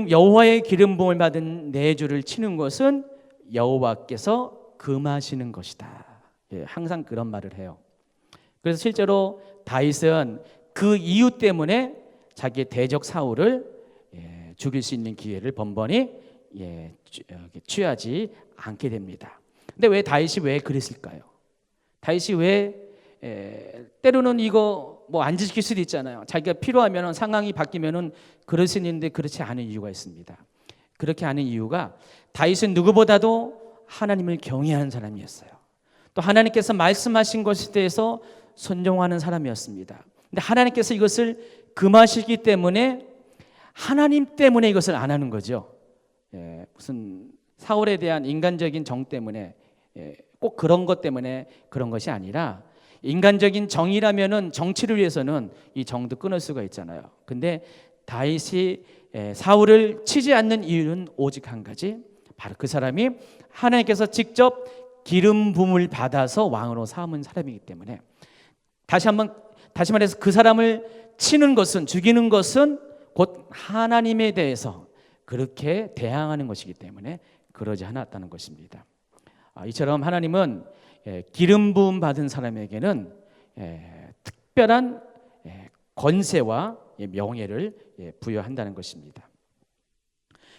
여호와의 기름 부음을 받은 내 주를 치는 것은 여호와께서 금하시는 것이다. 항상 그런 말을 해요. 그래서 실제로 다윗은 그 이유 때문에 자기의 대적 사울을 죽일 수 있는 기회를 번번이 취하지 않게 됩니다. 근데 왜 다윗이 왜 그랬을까요? 다윗이 왜 때로는 이거 뭐 안 지킬 수도 있잖아요. 자기가 필요하면 상황이 바뀌면은 그럴 수 있는데 그렇지 않은 이유가 있습니다. 그렇게 하는 이유가, 다윗은 누구보다도 하나님을 경외하는 사람이었어요. 또 하나님께서 말씀하신 것에 대해서 순종하는 사람이었습니다. 근데 하나님께서 이것을 금하시기 때문에 하나님 때문에 이것을 안 하는 거죠. 무슨 사울에 대한 인간적인 정 때문에, 꼭 그런 것 때문에 그런 것이 아니라, 인간적인 정이라면은 정치를 위해서는 이 정도 끊을 수가 있잖아요. 근데 다윗이 사울을 치지 않는 이유는 오직 한 가지, 바로 그 사람이 하나님께서 직접 기름 부음을 받아서 왕으로 삼은 사람이기 때문에, 다시 말해서 그 사람을 치는 것은, 죽이는 것은 곧 하나님에 대해서 그렇게 대항하는 것이기 때문에 그러지 않았다는 것입니다. 이처럼 하나님은 기름 부음 받은 사람에게는 특별한 권세와 명예를 부여한다는 것입니다.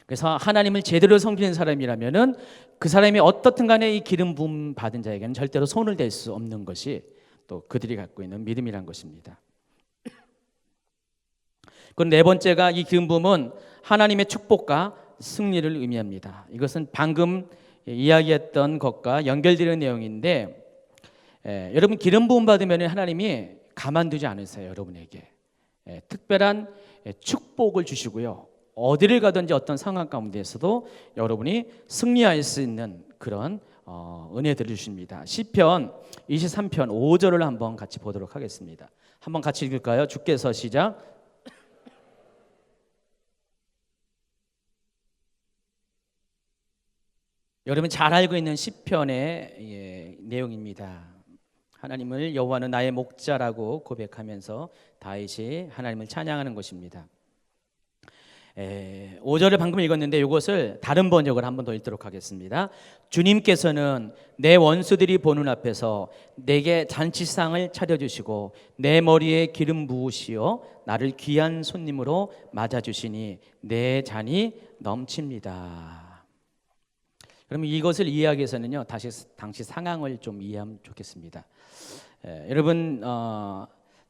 그래서 하나님을 제대로 섬기는 사람이라면은 그 사람이 어떻든 간에 이 기름 부음 받은 자에게는 절대로 손을 댈 수 없는 것이 또 그들이 갖고 있는 믿음이란 것입니다. 그 네 번째가, 이 기름 부음은 하나님의 축복과 승리를 의미합니다. 이것은 방금 이야기했던 것과 연결되는 내용인데, 여러분 기름 부음 받으면 하나님이 가만두지 않으세요. 여러분에게 특별한 축복을 주시고요, 어디를 가든지 어떤 상황 가운데에서도 여러분이 승리할 수 있는 그런 은혜들을 주십니다. 시편 23편 5절을 한번 같이 보도록 하겠습니다. 한번 같이 읽을까요? 주께서, 시작. 여러분 잘 알고 있는 시편의 내용입니다. 하나님을, 여호와는 나의 목자라고 고백하면서 다윗이 하나님을 찬양하는 것입니다. 5절을 방금 읽었는데 이것을 다른 번역을 한 번 더 읽도록 하겠습니다. 주님께서는 내 원수들이 보는 앞에서 내게 잔치상을 차려주시고 내 머리에 기름 부으시어 나를 귀한 손님으로 맞아주시니 내 잔이 넘칩니다. 그러면 이것을 이해하기 위해서는요, 당시 상황을 좀 이해하면 좋겠습니다. 여러분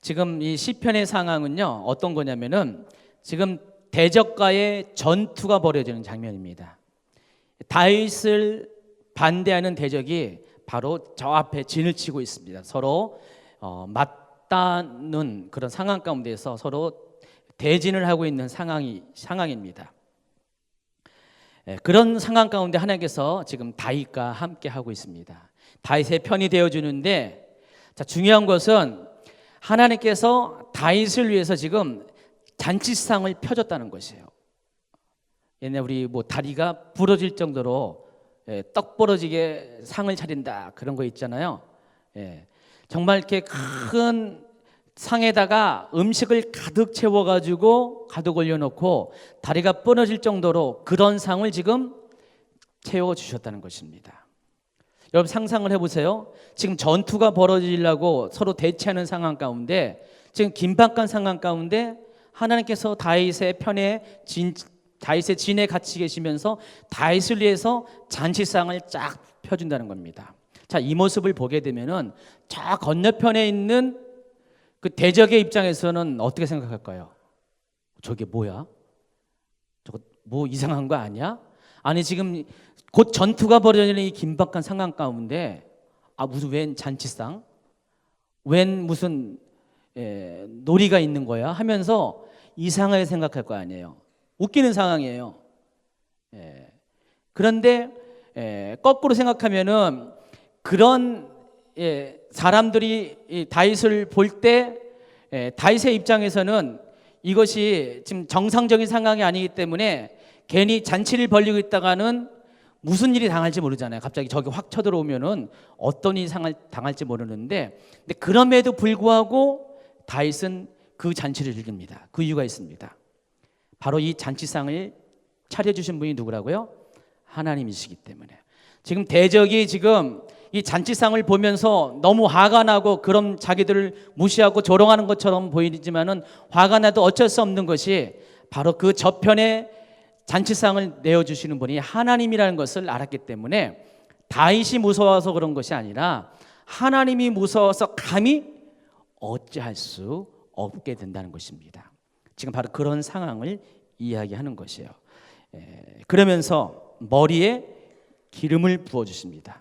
지금 이 시편의 상황은요 어떤 거냐면은, 지금 대적과의 전투가 벌어지는 장면입니다. 다윗을 반대하는 대적이 바로 저 앞에 진을 치고 있습니다. 서로 맞닿는 그런 상황 가운데서 서로 대진을 하고 있는 상황입니다. 그런 상황 가운데 하나님께서 지금 다윗과 함께 하고 있습니다. 다윗의 편이 되어주는데, 중요한 것은 하나님께서 다윗을 위해서 지금 잔치상을 펴줬다는 것이에요. 옛날 우리 뭐 다리가 부러질 정도로 떡 부러지게 상을 차린다, 그런 거 있잖아요. 정말 이렇게 큰 상에다가 음식을 가득 채워가지고 가득 올려놓고 다리가 부러질 정도로 그런 상을 지금 채워주셨다는 것입니다. 여러분 상상을 해보세요. 지금 전투가 벌어지려고 서로 대치하는 상황 가운데 지금 긴박한 상황 가운데 하나님께서 다윗의 편에 다윗의 진에 같이 계시면서 다윗을 위해서 잔치상을 쫙 펴준다는 겁니다. 자, 이 모습을 보게 되면은 저 건너편에 있는 그 대적의 입장에서는 어떻게 생각할까요? 저게 뭐야? 저거 뭐 이상한 거 아니야? 아니 지금 곧 전투가 벌어지는 이 긴박한 상황 가운데 무슨 웬 잔치상? 웬 무슨 놀이가 있는 거야? 하면서 이상하게 생각할 거 아니에요. 웃기는 상황이에요. 그런데 거꾸로 생각하면은 그런 사람들이 다윗을 볼 때 다윗의 입장에서는 이것이 지금 정상적인 상황이 아니기 때문에 괜히 잔치를 벌이고 있다가는 무슨 일이 당할지 모르잖아요. 갑자기 저기 확 쳐들어오면은 어떤 일이 당할지 모르는데, 근데 그럼에도 불구하고 다윗은 그 잔치를 즐깁니다. 그 이유가 있습니다. 바로 이 잔치상을 차려주신 분이 누구라고요? 하나님이시기 때문에. 지금 대적이 지금 이 잔치상을 보면서 너무 화가 나고 그럼 자기들을 무시하고 조롱하는 것처럼 보이지만은 화가 나도 어쩔 수 없는 것이 바로 그 저편에 잔치상을 내어주시는 분이 하나님이라는 것을 알았기 때문에 다윗이 무서워서 그런 것이 아니라 하나님이 무서워서 감히 어찌할 수 없게 된다는 것입니다. 지금 바로 그런 상황을 이야기하는 것이에요. 그러면서 머리에 기름을 부어주십니다.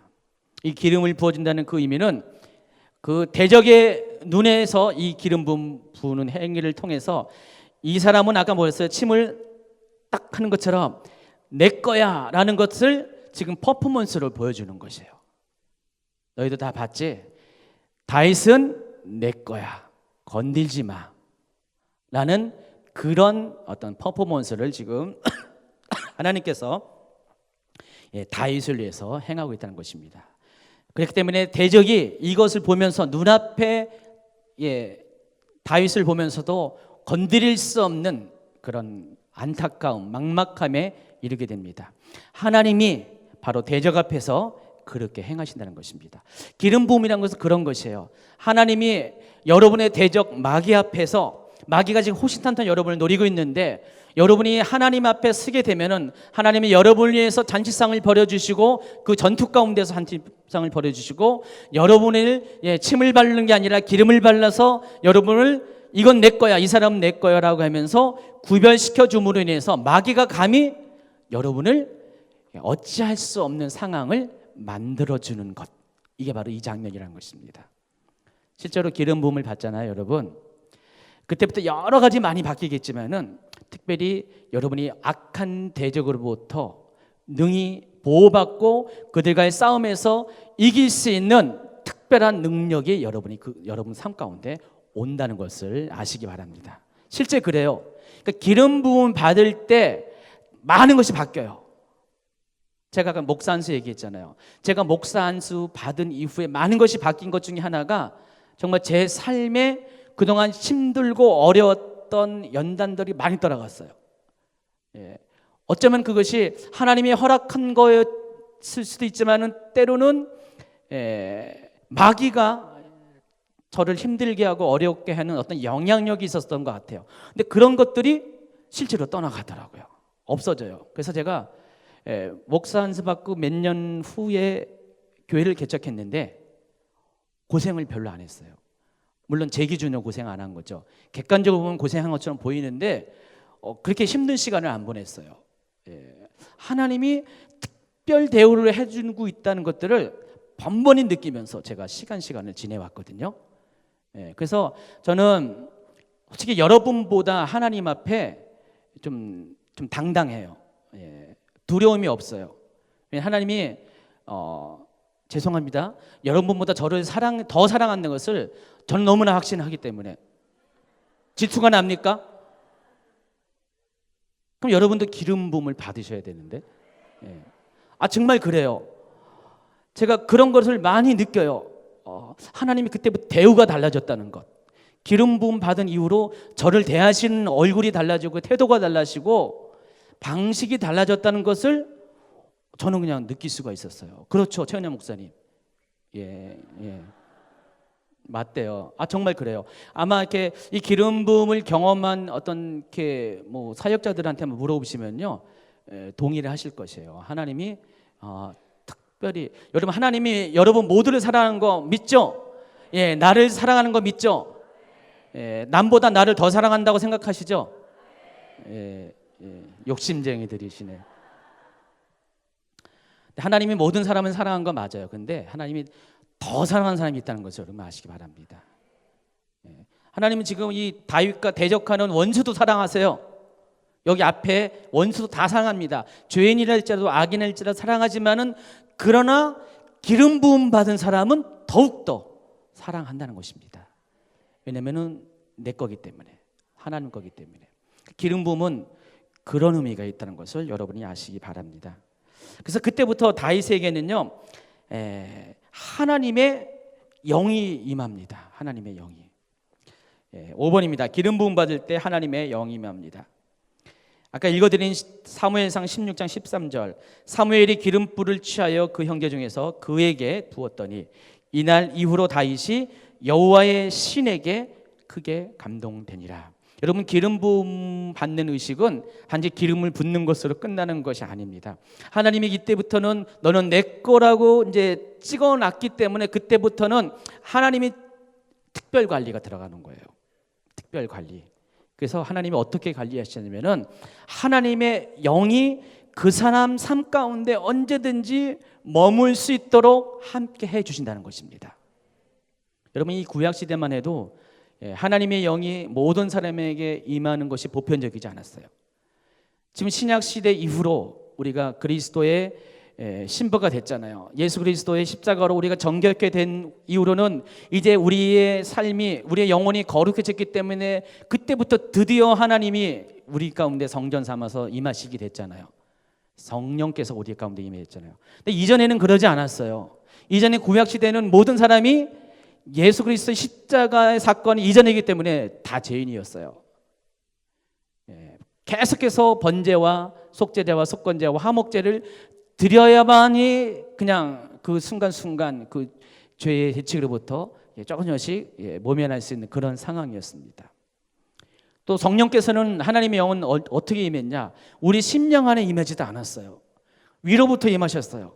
이 기름을 부어준다는 그 의미는 그 대적의 눈에서 이 기름 부는 행위를 통해서 이 사람은 아까 뭐였어요? 침을 딱 하는 것처럼 내 거야 라는 것을 지금 퍼포먼스로 보여주는 것이에요. 너희도 다 봤지? 다윗은 내 거야, 건들지 마 라는 그런 어떤 퍼포먼스를 지금 하나님께서 다윗을 위해서 행하고 있다는 것입니다. 그렇기 때문에 대적이 이것을 보면서 눈앞에 다윗을 보면서도 건드릴 수 없는 그런 안타까움, 막막함에 이르게 됩니다. 하나님이 바로 대적 앞에서 그렇게 행하신다는 것입니다. 기름 부음이라는 것은 그런 것이에요. 하나님이 여러분의 대적 마귀 앞에서, 마귀가 지금 호시탄탄 여러분을 노리고 있는데 여러분이 하나님 앞에 서게 되면은 하나님이 여러분을 위해서 잔치상을 벌여주시고 그 전투 가운데서 잔치상을 벌여주시고 여러분을 침을 바르는 게 아니라 기름을 발라서 여러분을 이건 내 거야, 이 사람은 내 거야 라고 하면서 구별시켜 줌으로 인해서 마귀가 감히 여러분을 어찌할 수 없는 상황을 만들어주는 것, 이게 바로 이 장면이라는 것입니다. 실제로 기름 부음을 받잖아요, 여러분. 그때부터 여러 가지 많이 바뀌겠지만은 특별히 여러분이 악한 대적으로부터 능히 보호받고 그들과의 싸움에서 이길 수 있는 특별한 능력이 여러분 삶 가운데 온다는 것을 아시기 바랍니다. 실제 그래요. 그러니까 기름 부음 받을 때 많은 것이 바뀌어요. 제가 아까 목사 안수 얘기했잖아요. 제가 목사 안수 받은 이후에 많은 것이 바뀐 것 중에 하나가 정말 제 삶에 그동안 힘들고 어려웠던 연단들이 많이 떠나갔어요. 어쩌면 그것이 하나님이 허락한 거였을 수도 있지만은 때로는 마귀가 저를 힘들게 하고 어렵게 하는 어떤 영향력이 있었던 것 같아요. 근데 그런 것들이 실제로 떠나가더라고요. 없어져요. 그래서 제가 목사 안수 받고 몇 년 후에 교회를 개척했는데 고생을 별로 안 했어요. 물론 제 기준으로 고생 안 한 거죠. 객관적으로 보면 고생한 것처럼 보이는데 그렇게 힘든 시간을 안 보냈어요. 하나님이 특별 대우를 해주고 있다는 것들을 번번이 느끼면서 제가 시간을 지내왔거든요. 그래서 저는 솔직히 여러분보다 하나님 앞에 좀 당당해요. 두려움이 없어요. 하나님이 죄송합니다. 여러분보다 저를 더 사랑하는 것을 저는 너무나 확신하기 때문에. 질투가 납니까? 그럼 여러분도 기름 부음을 받으셔야 되는데. 정말 그래요. 제가 그런 것을 많이 느껴요. 하나님이 그때부터 대우가 달라졌다는 것. 기름 부음 받은 이후로 저를 대하시는 얼굴이 달라지고 태도가 달라지고 방식이 달라졌다는 것을 저는 그냥 느낄 수가 있었어요. 그렇죠, 최은영 목사님. 맞대요. 정말 그래요. 아마 이렇게 이 기름 부음을 경험한 어떤 이렇게 뭐 사역자들한테 한번 물어보시면요, 동의를 하실 것이에요. 하나님이 특별히 여러분, 하나님이 여러분 모두를 사랑하는 거 믿죠? 예, 나를 사랑하는 거 믿죠? 예, 남보다 나를 더 사랑한다고 생각하시죠? 예, 욕심쟁이들이시네. 하나님이 모든 사람을 사랑한 거 맞아요. 근데 하나님이 더 사랑하는 사람이 있다는 것을 여러분 아시기 바랍니다. 하나님은 지금 이 다윗과 대적하는 원수도 사랑하세요. 여기 앞에 원수도 다 사랑합니다. 죄인이랄지라도 악인일지라도 사랑하지만은, 그러나 기름 부음 받은 사람은 더욱더 사랑한다는 것입니다. 왜냐면은 내 거기 때문에, 하나님 거기 때문에. 기름 부음은 그런 의미가 있다는 것을 여러분이 아시기 바랍니다. 그래서 그때부터 다윗에게는요, 하나님의 영이 임합니다. 하나님의 영이. 5번입니다. 기름 부음 받을 때 하나님의 영이 임합니다. 아까 읽어드린 사무엘상 16장 13절, 사무엘이 기름불을 취하여 그 형제 중에서 그에게 부었더니 이날 이후로 다윗이 여호와의 신에게 크게 감동되니라. 여러분, 기름 부음 받는 의식은 단지 기름을 붓는 것으로 끝나는 것이 아닙니다. 하나님이 이때부터는 너는 내 거라고 이제 찍어놨기 때문에, 그때부터는 하나님이 특별 관리가 들어가는 거예요. 특별 관리. 그래서 하나님이 어떻게 관리하시냐면은, 하나님의 영이 그 사람 삶 가운데 언제든지 머물 수 있도록 함께 해 주신다는 것입니다. 여러분, 이 구약 시대만 해도 하나님의 영이 모든 사람에게 임하는 것이 보편적이지 않았어요. 지금 신약 시대 이후로 우리가 그리스도의 신부가 됐잖아요. 예수 그리스도의 십자가로 우리가 정결케 된 이후로는 이제 우리의 삶이, 우리의 영혼이 거룩해졌기 때문에 그때부터 드디어 하나님이 우리 가운데 성전 삼아서 임하시게 됐잖아요. 성령께서 우리 가운데 임했잖아요. 근데 이전에는 그러지 않았어요. 이전에 구약 시대는 모든 사람이 예수 그리스도의 십자가의 사건이 이전이기 때문에 다 죄인이었어요. 계속해서 번제와 속죄제와 속건제와 화목제를 드려야만이 그냥 그 순간순간 그 죄의 대책으로부터 조금씩 모면할 수 있는 그런 상황이었습니다. 또 성령께서는, 하나님의 영은 어떻게 임했냐? 우리 심령 안에 임하지도 않았어요. 위로부터 임하셨어요.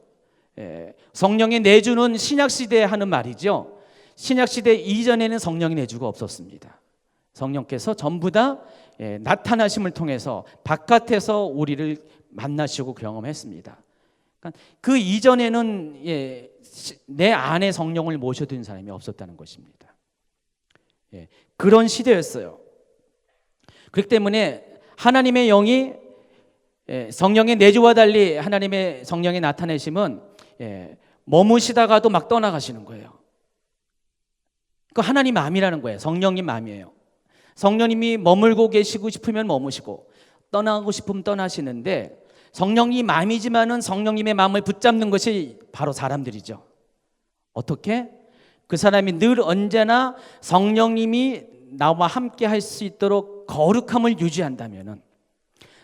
성령이 내주는 신약시대에 하는 말이죠. 신약시대 이전에는 성령이 내주가 없었습니다. 성령께서 전부 다 나타나심을 통해서 바깥에서 우리를 만나시고 경험했습니다. 그러니까 그 이전에는 내 안에 성령을 모셔둔 사람이 없었다는 것입니다. 그런 시대였어요. 그렇기 때문에 하나님의 영이, 성령의 내주와 달리 하나님의 성령의 나타내심은 머무시다가도 막 떠나가시는 거예요. 그 하나님 마음이라는 거예요. 성령님 마음이에요. 성령님이 머물고 계시고 싶으면 머무시고 떠나고 싶으면 떠나시는데, 성령이 마음이지만은 성령님의 마음을 붙잡는 것이 바로 사람들이죠. 어떻게? 그 사람이 늘 언제나 성령님이 나와 함께 할 수 있도록 거룩함을 유지한다면은,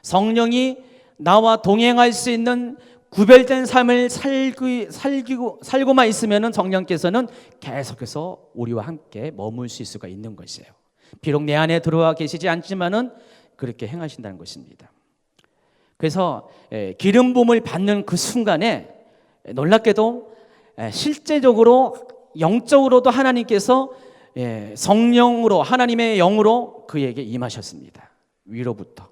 성령이 나와 동행할 수 있는 구별된 삶을 살고만 있으면은 성령께서는 계속해서 우리와 함께 머물 수 있을 수가 있는 것이에요. 비록 내 안에 들어와 계시지 않지만은 그렇게 행하신다는 것입니다. 그래서 기름 부음을 받는 그 순간에 놀랍게도 실제적으로 영적으로도 하나님께서 성령으로, 하나님의 영으로 그에게 임하셨습니다. 위로부터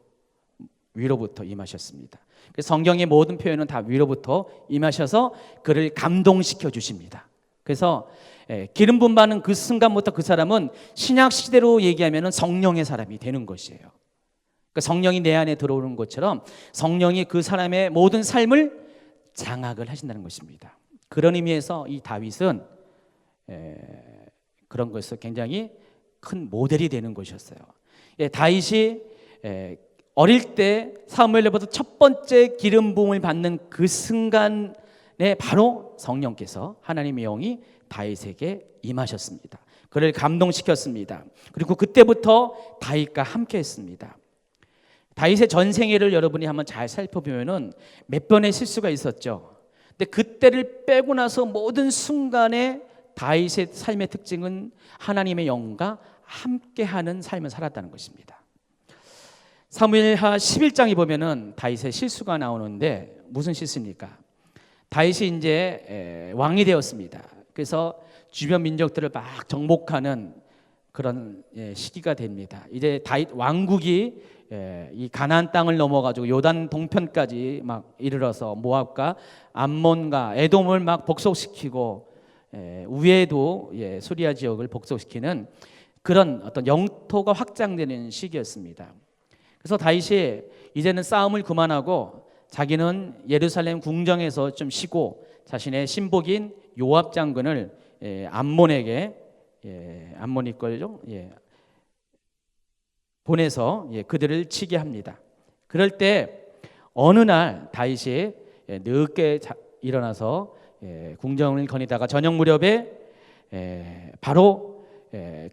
임하셨습니다. 성경의 모든 표현은 다 위로부터 임하셔서 그를 감동시켜 주십니다. 그래서 기름 부음 받는 그 순간부터 그 사람은 신약 시대로 얘기하면 성령의 사람이 되는 것이에요. 그러니까 성령이 내 안에 들어오는 것처럼 성령이 그 사람의 모든 삶을 장악을 하신다는 것입니다. 그런 의미에서 이 다윗은 그런 것에서 굉장히 큰 모델이 되는 것이었어요. 다윗이 어릴 때 사무엘로부터 첫 번째 기름 부음을 받는 그 순간에 바로 성령께서, 하나님의 영이 다윗에게 임하셨습니다. 그를 감동시켰습니다. 그리고 그때부터 다윗과 함께했습니다. 다윗의 전생애를 여러분이 한번 잘 살펴보면은 몇 번의 실수가 있었죠. 근데 그때를 빼고 나서 모든 순간에 다윗의 삶의 특징은 하나님의 영과 함께하는 삶을 살았다는 것입니다. 사무엘하 11장에 보면은 다윗의 실수가 나오는데 무슨 실수입니까? 다윗이 이제 왕이 되었습니다. 그래서 주변 민족들을 막 정복하는 그런 시기가 됩니다. 이제 다윗 왕국이 이 가나안 땅을 넘어가지고 요단 동편까지 막 이르러서 모압과 암몬과 에돔을 막 복속시키고 우에도 수리아 지역을 복속시키는 그런 어떤 영토가 확장되는 시기였습니다. 그래서 다윗이 이제는 싸움을 그만하고 자기는 예루살렘 궁정에서 좀 쉬고 자신의 신복인 요압 장군을 암몬에게 암몬이 걸죠. 보내서 그들을 치게 합니다. 그럴 때 어느 날 다윗이 늦게 일어나서 궁정을 거니다가 저녁 무렵에 바로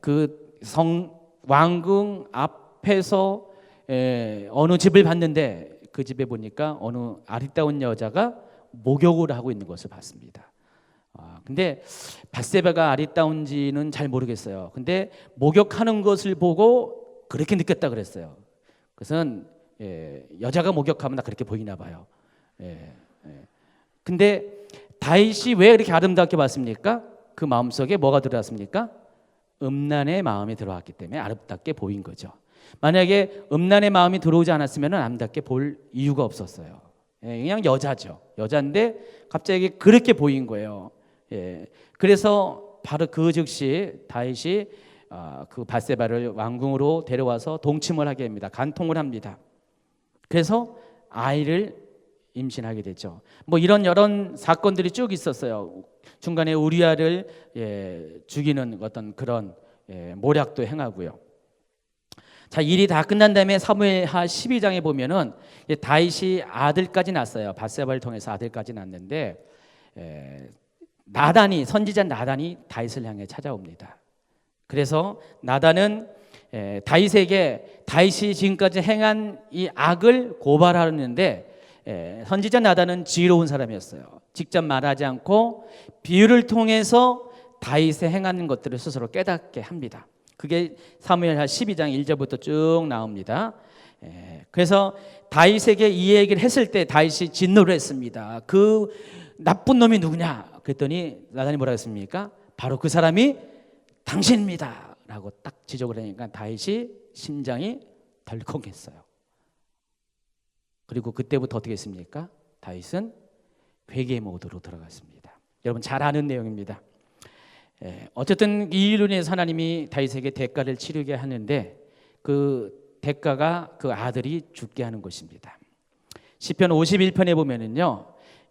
그 왕궁 앞에서 어느 집을 봤는데 그 집에 보니까 어느 아리따운 여자가 목욕을 하고 있는 것을 봤습니다. 근데 밧세바가 아리따운지는 잘 모르겠어요. 근데 목욕하는 것을 보고 그렇게 느꼈다 그랬어요. 그것은 여자가 목욕하면 나 그렇게 보이나 봐요. 근데 다윗이 왜 이렇게 아름답게 봤습니까? 그 마음속에 뭐가 들어왔습니까? 음란의 마음이 들어왔기 때문에 아름답게 보인 거죠. 만약에 음란의 마음이 들어오지 않았으면 아름답게 볼 이유가 없었어요. 그냥 여자죠. 여자인데 갑자기 그렇게 보인 거예요. 그래서 바로 그 즉시 다윗이 그 밧세바를 왕궁으로 데려와서 동침을 하게 합니다. 간통을 합니다. 그래서 아이를 임신하게 되죠. 뭐 이런 여러 사건들이 쭉 있었어요. 중간에 우리아를 죽이는 어떤 그런 모략도 행하고요. 자, 일이 다 끝난 다음에 사무엘하 12장에 보면은 다윗이 아들까지 낳았어요. 밧세바를 통해서 아들까지 낳았는데 나단이 선지자 나단이 다윗을 향해 찾아옵니다. 그래서 나단은 다윗에게 다윗이 지금까지 행한 이 악을 고발하는데 선지자 나단은 지혜로운 사람이었어요. 직접 말하지 않고 비유를 통해서 다윗의 행하는 것들을 스스로 깨닫게 합니다. 그게 사무엘하 12장 1절부터 쭉 나옵니다. 그래서 다윗에게 이 얘기를 했을 때 다윗이 진노를 했습니다. 그 나쁜 놈이 누구냐? 그랬더니 나단이 뭐라고 했습니까? 바로 그 사람이 당신입니다 라고 딱 지적을 하니까 다윗이 심장이 덜컹했어요. 그리고 그때부터 어떻게 했습니까? 다윗은 회개 모드로 들어갔습니다. 여러분 잘 아는 내용입니다. 어쨌든 이 일로 인해서 하나님이 다윗에게 대가를 치르게 하는데 그 대가가 그 아들이 죽게 하는 것입니다. 시편 51편에 보면은요,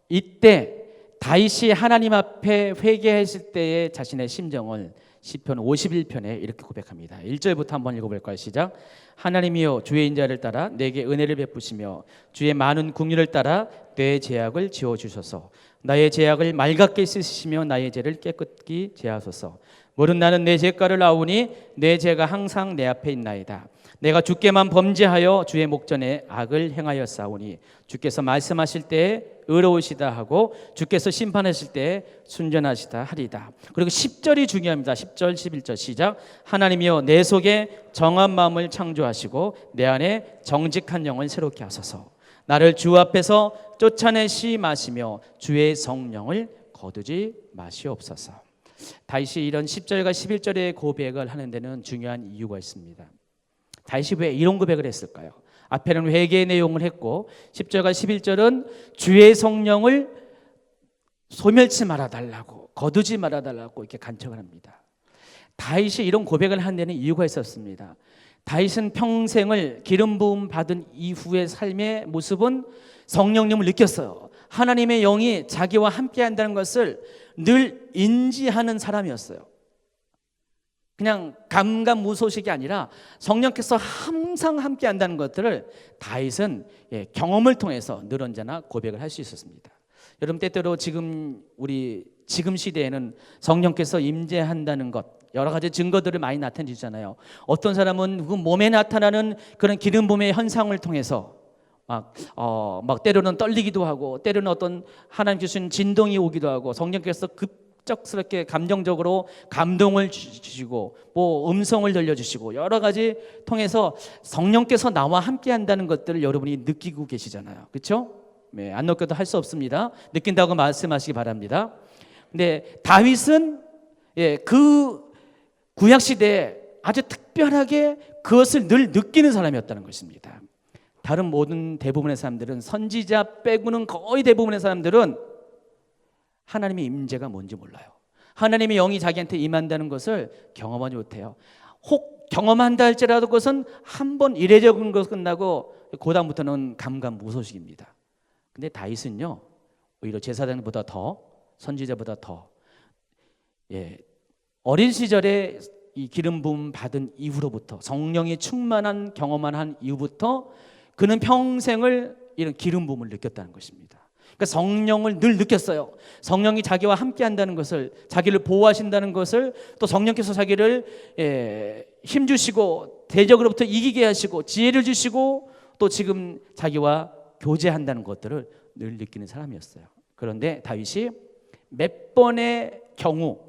이때 다윗이 하나님 앞에 회개했을 때의 자신의 심정을 시편 51편에 이렇게 고백합니다. 1절부터 한번 읽어볼까요? 시작. 하나님이여 주의 인자를 따라 내게 은혜를 베푸시며 주의 많은 긍휼을 따라 내 죄악을 지워주소서. 나의 죄악을 맑게 씻으시며 나의 죄를 깨끗이 제하소서. 모른 나는 내 죄가를 아우니 내 죄가 항상 내 앞에 있나이다. 내가 주께만 범죄하여 주의 목전에 악을 행하였사오니 주께서 말씀하실 때에 의로우시다 하고 주께서 심판하실 때에 순전하시다 하리다. 그리고 10절이 중요합니다. 10절 11절 시작. 하나님이여 내 속에 정한 마음을 창조하시고 내 안에 정직한 영을 새롭게 하소서. 나를 주 앞에서 쫓아내시 마시며 주의 성령을 거두지 마시옵소서. 다윗이 이런 10절과 11절의 고백을 하는 데는 중요한 이유가 있습니다. 다윗이 왜 이런 고백을 했을까요? 앞에는 회개의 내용을 했고 10절과 11절은 주의 성령을 소멸치 말아달라고, 거두지 말아달라고 이렇게 간청을 합니다. 다윗이 이런 고백을 한 데는 이유가 있었습니다. 다윗은 평생을 기름 부음 받은 이후의 삶의 모습은 성령님을 느꼈어요. 하나님의 영이 자기와 함께 한다는 것을 늘 인지하는 사람이었어요. 그냥 감감무소식이 아니라 성령께서 항상 함께 한다는 것들을 다윗은 경험을 통해서 늘 언제나 고백을 할 수 있었습니다. 여러분 때때로 지금 시대에는 성령께서 임재한다는 것 여러 가지 증거들을 많이 나타내주잖아요. 어떤 사람은 그 몸에 나타나는 그런 기름 부음의 현상을 통해서 막 때로는 떨리기도 하고 때로는 어떤 하나님 주신 진동이 오기도 하고 성령께서 극적스럽게 감정적으로 감동을 주시고 뭐 음성을 들려주시고 여러 가지 통해서 성령께서 나와 함께 한다는 것들을 여러분이 느끼고 계시잖아요. 그렇죠? 네, 안 느껴도 할 수 없습니다. 느낀다고 말씀하시기 바랍니다. 근데 다윗은 그 구약 시대에 아주 특별하게 그것을 늘 느끼는 사람이었다는 것입니다. 다른 모든 대부분의 사람들은, 선지자 빼고는 거의 대부분의 사람들은 하나님의 임재가 뭔지 몰라요. 하나님의 영이 자기한테 임한다는 것을 경험하지 못해요. 혹 경험한다 할지라도 그것은 한 번 이례적인 것 끝나고 그 다음부터는 감감무소식입니다. 근데 다윗은요, 오히려 제사장보다 더, 선지자보다 더 어린 시절에 이 기름 부음 받은 이후로부터, 성령이 충만한 경험만 한 이후부터 그는 평생을 이런 기름 부음을 느꼈다는 것입니다. 그러니까 성령을 늘 느꼈어요. 성령이 자기와 함께 한다는 것을, 자기를 보호하신다는 것을, 또 성령께서 자기를 힘주시고 대적으로부터 이기게 하시고 지혜를 주시고 또 지금 자기와 교제한다는 것들을 늘 느끼는 사람이었어요. 그런데 다윗이 몇 번의 경우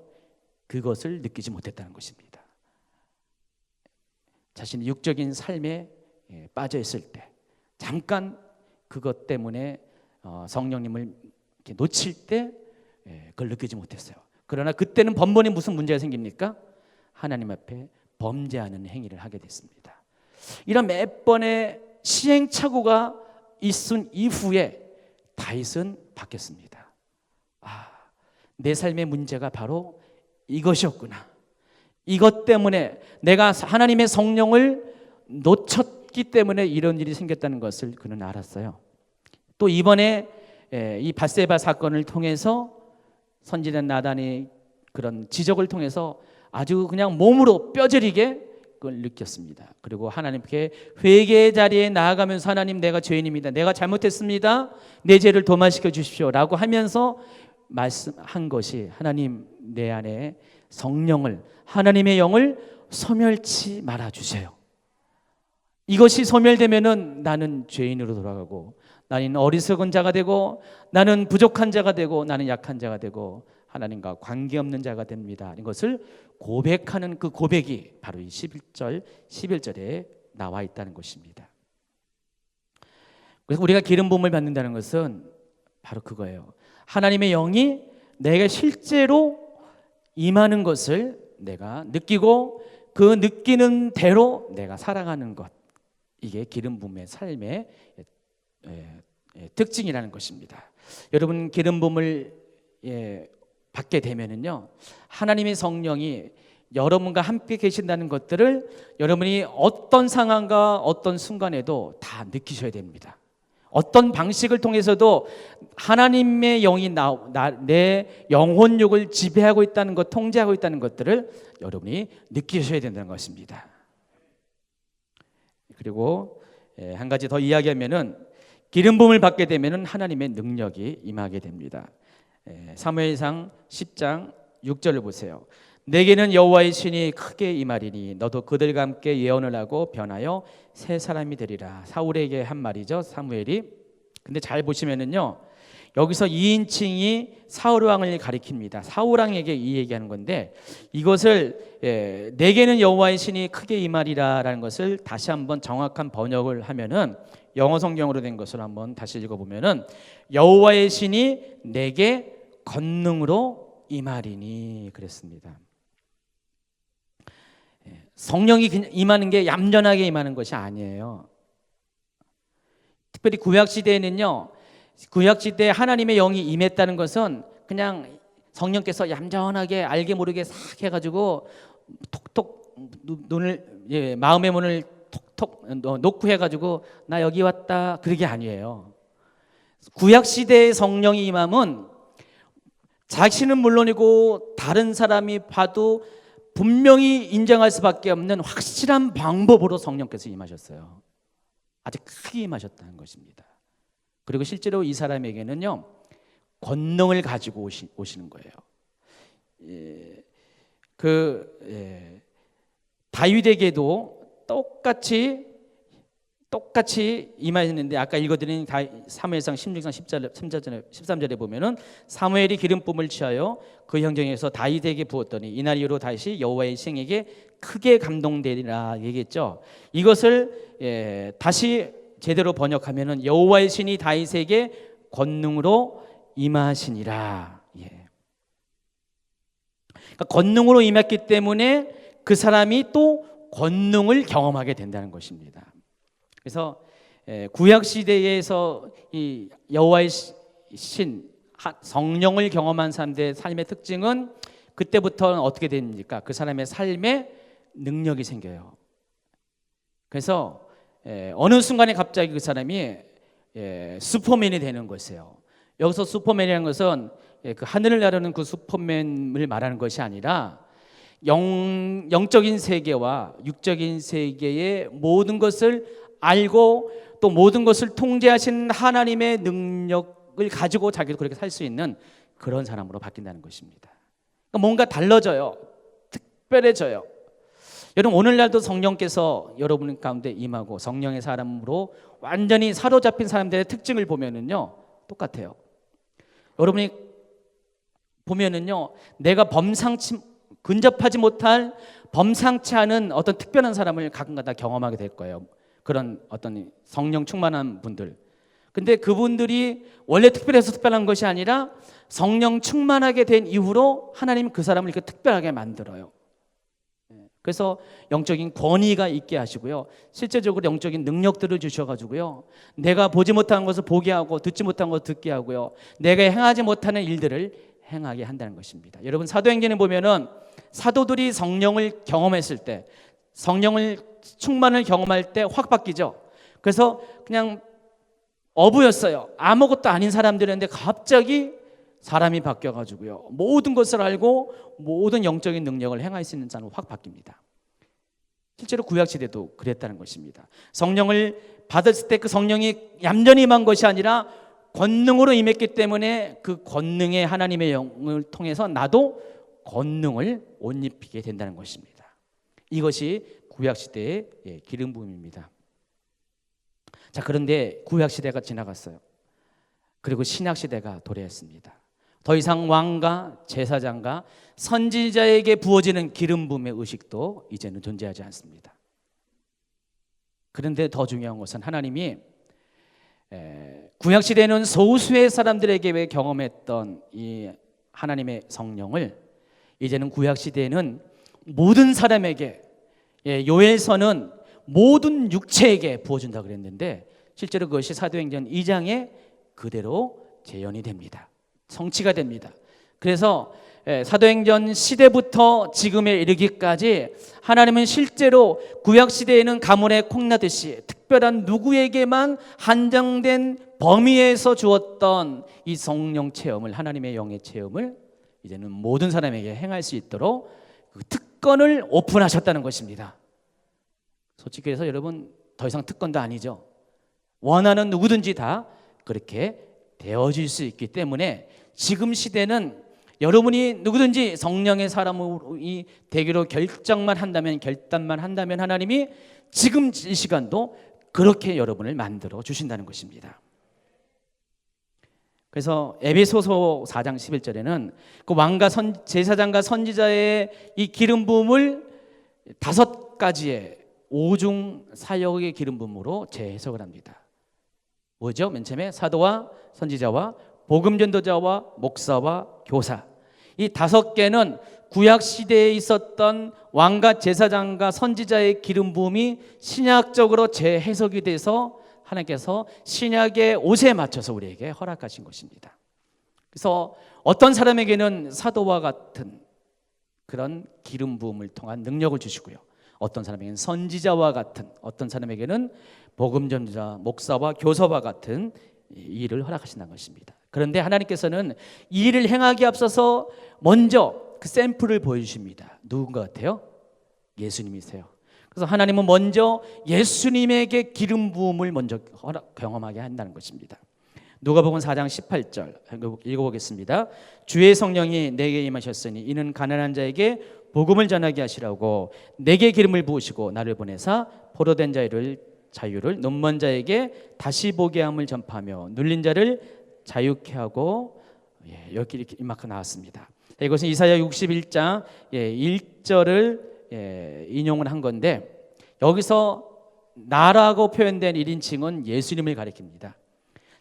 그것을 느끼지 못했다는 것입니다. 자신의 육적인 삶에 빠져 있을 때 잠깐 그것 때문에 성령님을 놓칠 때 그걸 느끼지 못했어요. 그러나 그때는 번번이 무슨 문제가 생깁니까? 하나님 앞에 범죄하는 행위를 하게 됐습니다. 이런 몇 번의 시행착오가 있은 이후에 다윗은 바뀌었습니다. 내 삶의 문제가 바로 이것이었구나. 이것 때문에 내가 하나님의 성령을 놓쳤기 때문에 이런 일이 생겼다는 것을 그는 알았어요. 또 이번에 이 밧세바 사건을 통해서 선지자 나단의 그런 지적을 통해서 아주 그냥 몸으로 뼈저리게 그걸 느꼈습니다. 그리고 하나님께 회개의 자리에 나아가면서, 하나님, 내가 죄인입니다. 내가 잘못했습니다. 내 죄를 도말시켜 주십시오 라고 하면서 말씀한 것이, 하나님, 내 안에 성령을, 하나님의 영을 소멸치 말아 주세요. 이것이 소멸되면은 나는 죄인으로 돌아가고, 나는 어리석은 자가 되고, 나는 부족한 자가 되고, 나는 약한 자가 되고 하나님과 관계없는 자가 됩니다. 이것을 고백하는 그 고백이 바로 이 11절에 나와 있다는 것입니다. 그래서 우리가 기름 부음을 받는다는 것은 바로 그거예요. 하나님의 영이 내게 실제로 임하는 것을 내가 느끼고 그 느끼는 대로 내가 살아가는 것, 이게 기름 부음의 삶의 특징이라는 것입니다. 여러분, 기름 부음을 받게 되면은요, 하나님의 성령이 여러분과 함께 계신다는 것들을 여러분이 어떤 상황과 어떤 순간에도 다 느끼셔야 됩니다. 어떤 방식을 통해서도 하나님의 영이 내 영혼욕을 지배하고 있다는 것, 통제하고 있다는 것들을 여러분이 느끼셔야 된다는 것입니다. 그리고 한 가지 더 이야기하면은, 기름 부음을 받게 되면은 하나님의 능력이 임하게 됩니다. 사무엘상 10장 6절을 보세요. 내게는 여호와의 신이 크게 임하리니 너도 그들과 함께 예언을 하고 변하여 새 사람이 되리라. 사울에게 한 말이죠, 사무엘이. 근데 잘 보시면은요, 여기서 2인칭이 사울 왕을 가리킵니다. 사울 왕에게 이 얘기하는 건데, 이것을 내게는 여호와의 신이 크게 임하리라라는 것을 다시 한번 정확한 번역을 하면은, 영어 성경으로 된 것을 한번 다시 읽어보면은, 여호와의 신이 내게 권능으로 임하리니 그랬습니다. 성령이 임하는 게 얌전하게 임하는 것이 아니에요. 특별히 구약시대에는요, 구약시대에 하나님의 영이 임했다는 것은 그냥 성령께서 얌전하게 알게 모르게 싹 해가지고 톡톡 눈을, 마음의 문을 톡톡 놓고 해가지고 나 여기 왔다, 그게 아니에요. 구약시대의 성령이 임함은 자신은 물론이고 다른 사람이 봐도 분명히 인정할 수밖에 없는 확실한 방법으로 성령께서 임하셨어요. 아주 크게 임하셨다는 것입니다. 그리고 실제로 이 사람에게는요, 권능을 가지고 오시는 거예요. 다윗에게도 똑같이 똑같이 임하였는데 아까 읽어드린 사무엘상 16장 13절에 보면은 사무엘이 기름 부음을 취하여 그 형제에서 다윗에게 부었더니 이날 이후로 다윗이 여호와의 신에게 크게 감동되리라 얘기했죠. 이것을 다시 제대로 번역하면은 여호와의 신이 다윗에게 권능으로 임하시니라. 그러니까 권능으로 임했기 때문에 그 사람이 또 권능을 경험하게 된다는 것입니다. 그래서 구약 시대에서 이 여호와의 신 성령을 경험한 사람들의 삶의 특징은 그때부터는 어떻게 됩니까? 그 사람의 삶에 능력이 생겨요. 그래서 어느 순간에 갑자기 그 사람이 슈퍼맨이 되는 것이에요. 여기서 슈퍼맨이라는 것은 그 하늘을 나르는 그 슈퍼맨을 말하는 것이 아니라 영적인 세계와 육적인 세계의 모든 것을 알고 또 모든 것을 통제하시는 하나님의 능력을 가지고 자기도 그렇게 살 수 있는 그런 사람으로 바뀐다는 것입니다. 그러니까 뭔가 달라져요. 특별해져요. 여러분 오늘날도 성령께서 여러분 가운데 임하고 성령의 사람으로 완전히 사로잡힌 사람들의 특징을 보면은요 똑같아요. 여러분이 보면은요 내가 근접하지 못할 범상치 않은 어떤 특별한 사람을 가끔가다 경험하게 될 거예요. 그런 어떤 성령 충만한 분들. 근데 그분들이 원래 특별해서 특별한 것이 아니라 성령 충만하게 된 이후로 하나님은 그 사람을 이렇게 특별하게 만들어요. 그래서 영적인 권위가 있게 하시고요. 실제적으로 영적인 능력들을 주셔가지고요. 내가 보지 못한 것을 보게 하고 듣지 못한 것을 듣게 하고요. 내가 행하지 못하는 일들을 행하게 한다는 것입니다. 여러분 사도행전에 보면은 사도들이 성령을 경험했을 때 성령을 충만을 경험할 때 확 바뀌죠. 그래서 그냥 어부였어요. 아무것도 아닌 사람들이었는데 갑자기 사람이 바뀌어가지고요. 모든 것을 알고 모든 영적인 능력을 행할 수 있는 자는 확 바뀝니다. 실제로 구약시대도 그랬다는 것입니다. 성령을 받았을 때 그 성령이 얌전히 임한 것이 아니라 권능으로 임했기 때문에 그 권능의 하나님의 영을 통해서 나도 권능을 옷 입히게 된다는 것입니다. 이것이 구약시대의 기름 부음입니다. 자, 그런데 구약시대가 지나갔어요. 그리고 신약시대가 도래했습니다. 더 이상 왕과 제사장과 선지자에게 부어지는 기름 부음의 의식도 이제는 존재하지 않습니다. 그런데 더 중요한 것은 하나님이 구약시대는 소수의 사람들에게 경험했던 이 하나님의 성령을 이제는 구약시대에는 모든 사람에게 요엘서는 모든 육체에게 부어준다 그랬는데 실제로 그것이 사도행전 2장에 그대로 재현이 됩니다. 성취가 됩니다. 그래서 사도행전 시대부터 지금에 이르기까지 하나님은 실제로 구약시대에는 가물에 콩나듯이 특별한 누구에게만 한정된 범위에서 주었던 이 성령 체험을 하나님의 영의 체험을 이제는 모든 사람에게 행할 수 있도록 그 특권을 오픈하셨다는 것입니다. 솔직히 해서 여러분 더 이상 특권도 아니죠. 원하는 누구든지 다 그렇게 되어질 수 있기 때문에 지금 시대는 여러분이 누구든지 성령의 사람으로 되기로 결단만 한다면 하나님이 지금 이 시간도 그렇게 여러분을 만들어 주신다는 것입니다. 그래서 에베소서 4장 11절에는 그 왕과 제사장과 선지자의 이 기름 부음을 5가지의 오중 사역의 기름 부음으로 재해석을 합니다. 뭐죠? 맨 처음에 사도와 선지자와 복음 전도자와 목사와 교사. 이 5개는 구약 시대에 있었던 왕과 제사장과 선지자의 기름 부음이 신약적으로 재해석이 돼서 하나님께서 신약의 옷에 맞춰서 우리에게 허락하신 것입니다. 그래서 어떤 사람에게는 사도와 같은 그런 기름 부음을 통한 능력을 주시고요. 어떤 사람에게는 선지자와 같은, 어떤 사람에게는 복음 전도자, 목사와 교사와 같은 일을 허락하신다는 것입니다. 그런데 하나님께서는 이 일을 행하기 앞서서 먼저 그 샘플을 보여주십니다. 누군가 같아요? 예수님이세요. 그래서 하나님은 먼저 예수님에게 기름 부음을 먼저 경험하게 한다는 것입니다. 누가복음 4장 18절 읽어보겠습니다. 주의 성령이 내게 임하셨으니 이는 가난한 자에게 복음을 전하게 하시라고 내게 기름을 부으시고 나를 보내사 포로된 자를 자유를 눈먼 자에게 다시 보게 함을 전파하며 눌린 자를 자유케 하고 여기 이렇게 이만큼 나왔습니다. 이것은 이사야 61장 1절을 인용을 한 건데 여기서 나라고 표현된 1인칭은 예수님을 가리킵니다.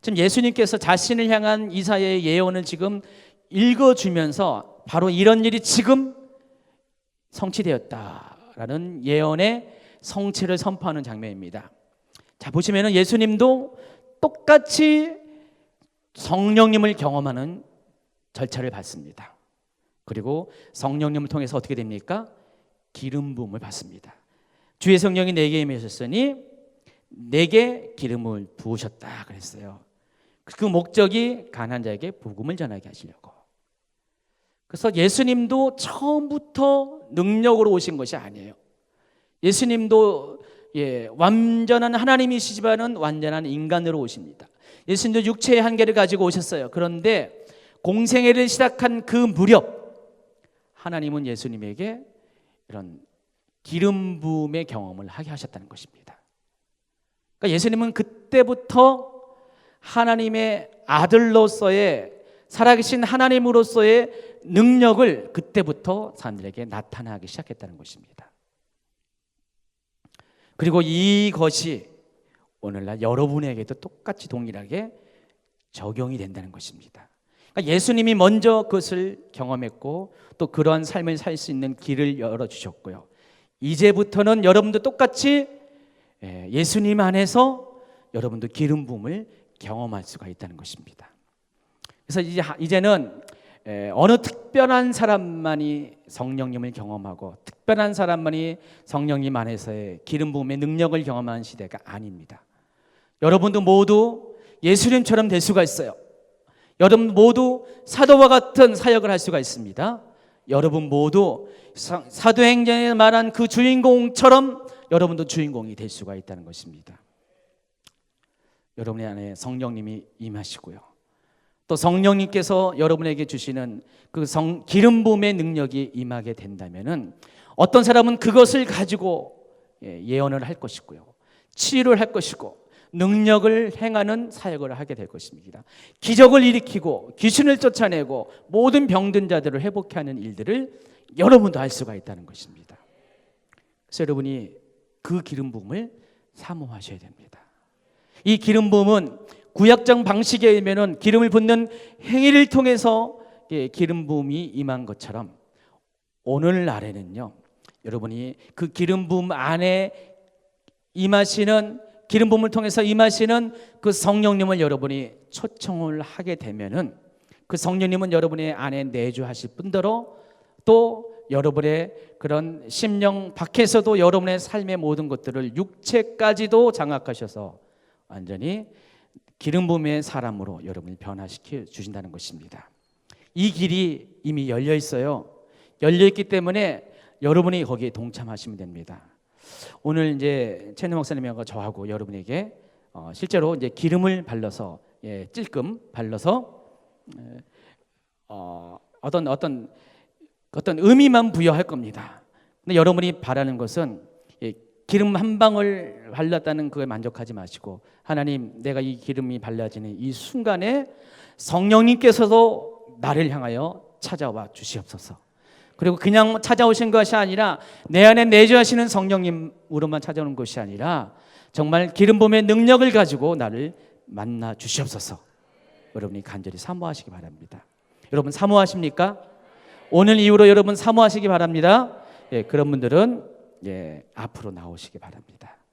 지금 예수님께서 자신을 향한 이사야의 예언을 지금 읽어주면서 바로 이런 일이 지금 성취되었다라는 예언의 성취를 선포하는 장면입니다. 자, 보시면은 예수님도 똑같이 성령님을 경험하는 절차를 받습니다. 그리고 성령님을 통해서 어떻게 됩니까? 기름 부음을 받습니다. 주의 성령이 내게 임하셨으니 내게 기름을 부으셨다 그랬어요. 그 목적이 가난한 자에게 복음을 전하게 하시려고. 그래서 예수님도 처음부터 능력으로 오신 것이 아니에요. 예수님도 완전한 하나님이시지만은 완전한 인간으로 오십니다. 예수님도 육체의 한계를 가지고 오셨어요. 그런데 공생애를 시작한 그 무렵 하나님은 예수님에게 이런 기름 부음의 경험을 하게 하셨다는 것입니다. 그러니까 예수님은 그때부터 하나님의 아들로서의 살아계신 하나님으로서의 능력을 그때부터 사람들에게 나타나기 시작했다는 것입니다. 그리고 이것이 오늘날 여러분에게도 똑같이 동일하게 적용이 된다는 것입니다. 그러니까 예수님이 먼저 그것을 경험했고 또 그러한 삶을 살 수 있는 길을 열어주셨고요. 이제부터는 여러분도 똑같이 예수님 안에서 여러분도 기름 부음을 경험할 수가 있다는 것입니다. 그래서 이제는 어느 특별한 사람만이 성령님을 경험하고 특별한 사람만이 성령님 안에서의 기름 부음의 능력을 경험하는 시대가 아닙니다. 여러분도 모두 예수님처럼 될 수가 있어요. 여러분 모두 사도와 같은 사역을 할 수가 있습니다. 여러분 모두 사도행전에 말한 그 주인공처럼 여러분도 주인공이 될 수가 있다는 것입니다. 여러분의 안에 성령님이 임하시고요. 또 성령님께서 여러분에게 주시는 그 기름 부음의 능력이 임하게 된다면은 어떤 사람은 그것을 가지고 예언을 할 것이고요. 치유를 할 것이고 능력을 행하는 사역을 하게 될 것입니다. 기적을 일으키고 귀신을 쫓아내고 모든 병든 자들을 회복케 하는 일들을 여러분도 할 수가 있다는 것입니다. 그래서 여러분이 그 기름 부음을 사모하셔야 됩니다. 이 기름 부음은 구약적 방식에 의하면 기름을 붓는 행위를 통해서 기름 부음이 임한 것처럼 오늘날에는요, 여러분이 그 기름 부음 안에 임하시는 기름 부음을 통해서 임하시는 그 성령님을 여러분이 초청을 하게 되면은 그 성령님은 여러분의 안에 내주하실 뿐더러 또 여러분의 그런 심령 밖에서도 여러분의 삶의 모든 것들을 육체까지도 장악하셔서 완전히 기름 부음의 사람으로 여러분을 변화시켜 주신다는 것입니다. 이 길이 이미 열려 있어요. 열려 있기 때문에 여러분이 거기에 동참하시면 됩니다. 오늘 이제 최은혜 목사님하고 저하고 여러분에게 실제로 이제 기름을 발라서 찔끔 발라서 어떤 의미만 부여할 겁니다. 근데 여러분이 바라는 것은 기름 한 방울 발랐다는 그에 만족하지 마시고 하나님, 내가 이 기름이 발라지는 이 순간에 성령님께서도 나를 향하여 찾아와 주시옵소서. 그리고 그냥 찾아오신 것이 아니라 내 안에 내주하시는 성령님으로만 찾아오는 것이 아니라 정말 기름 부음의 능력을 가지고 나를 만나 주시옵소서. 여러분이 간절히 사모하시기 바랍니다. 여러분 사모하십니까? 오늘 이후로 여러분 사모하시기 바랍니다. 그런 분들은 앞으로 나오시기 바랍니다.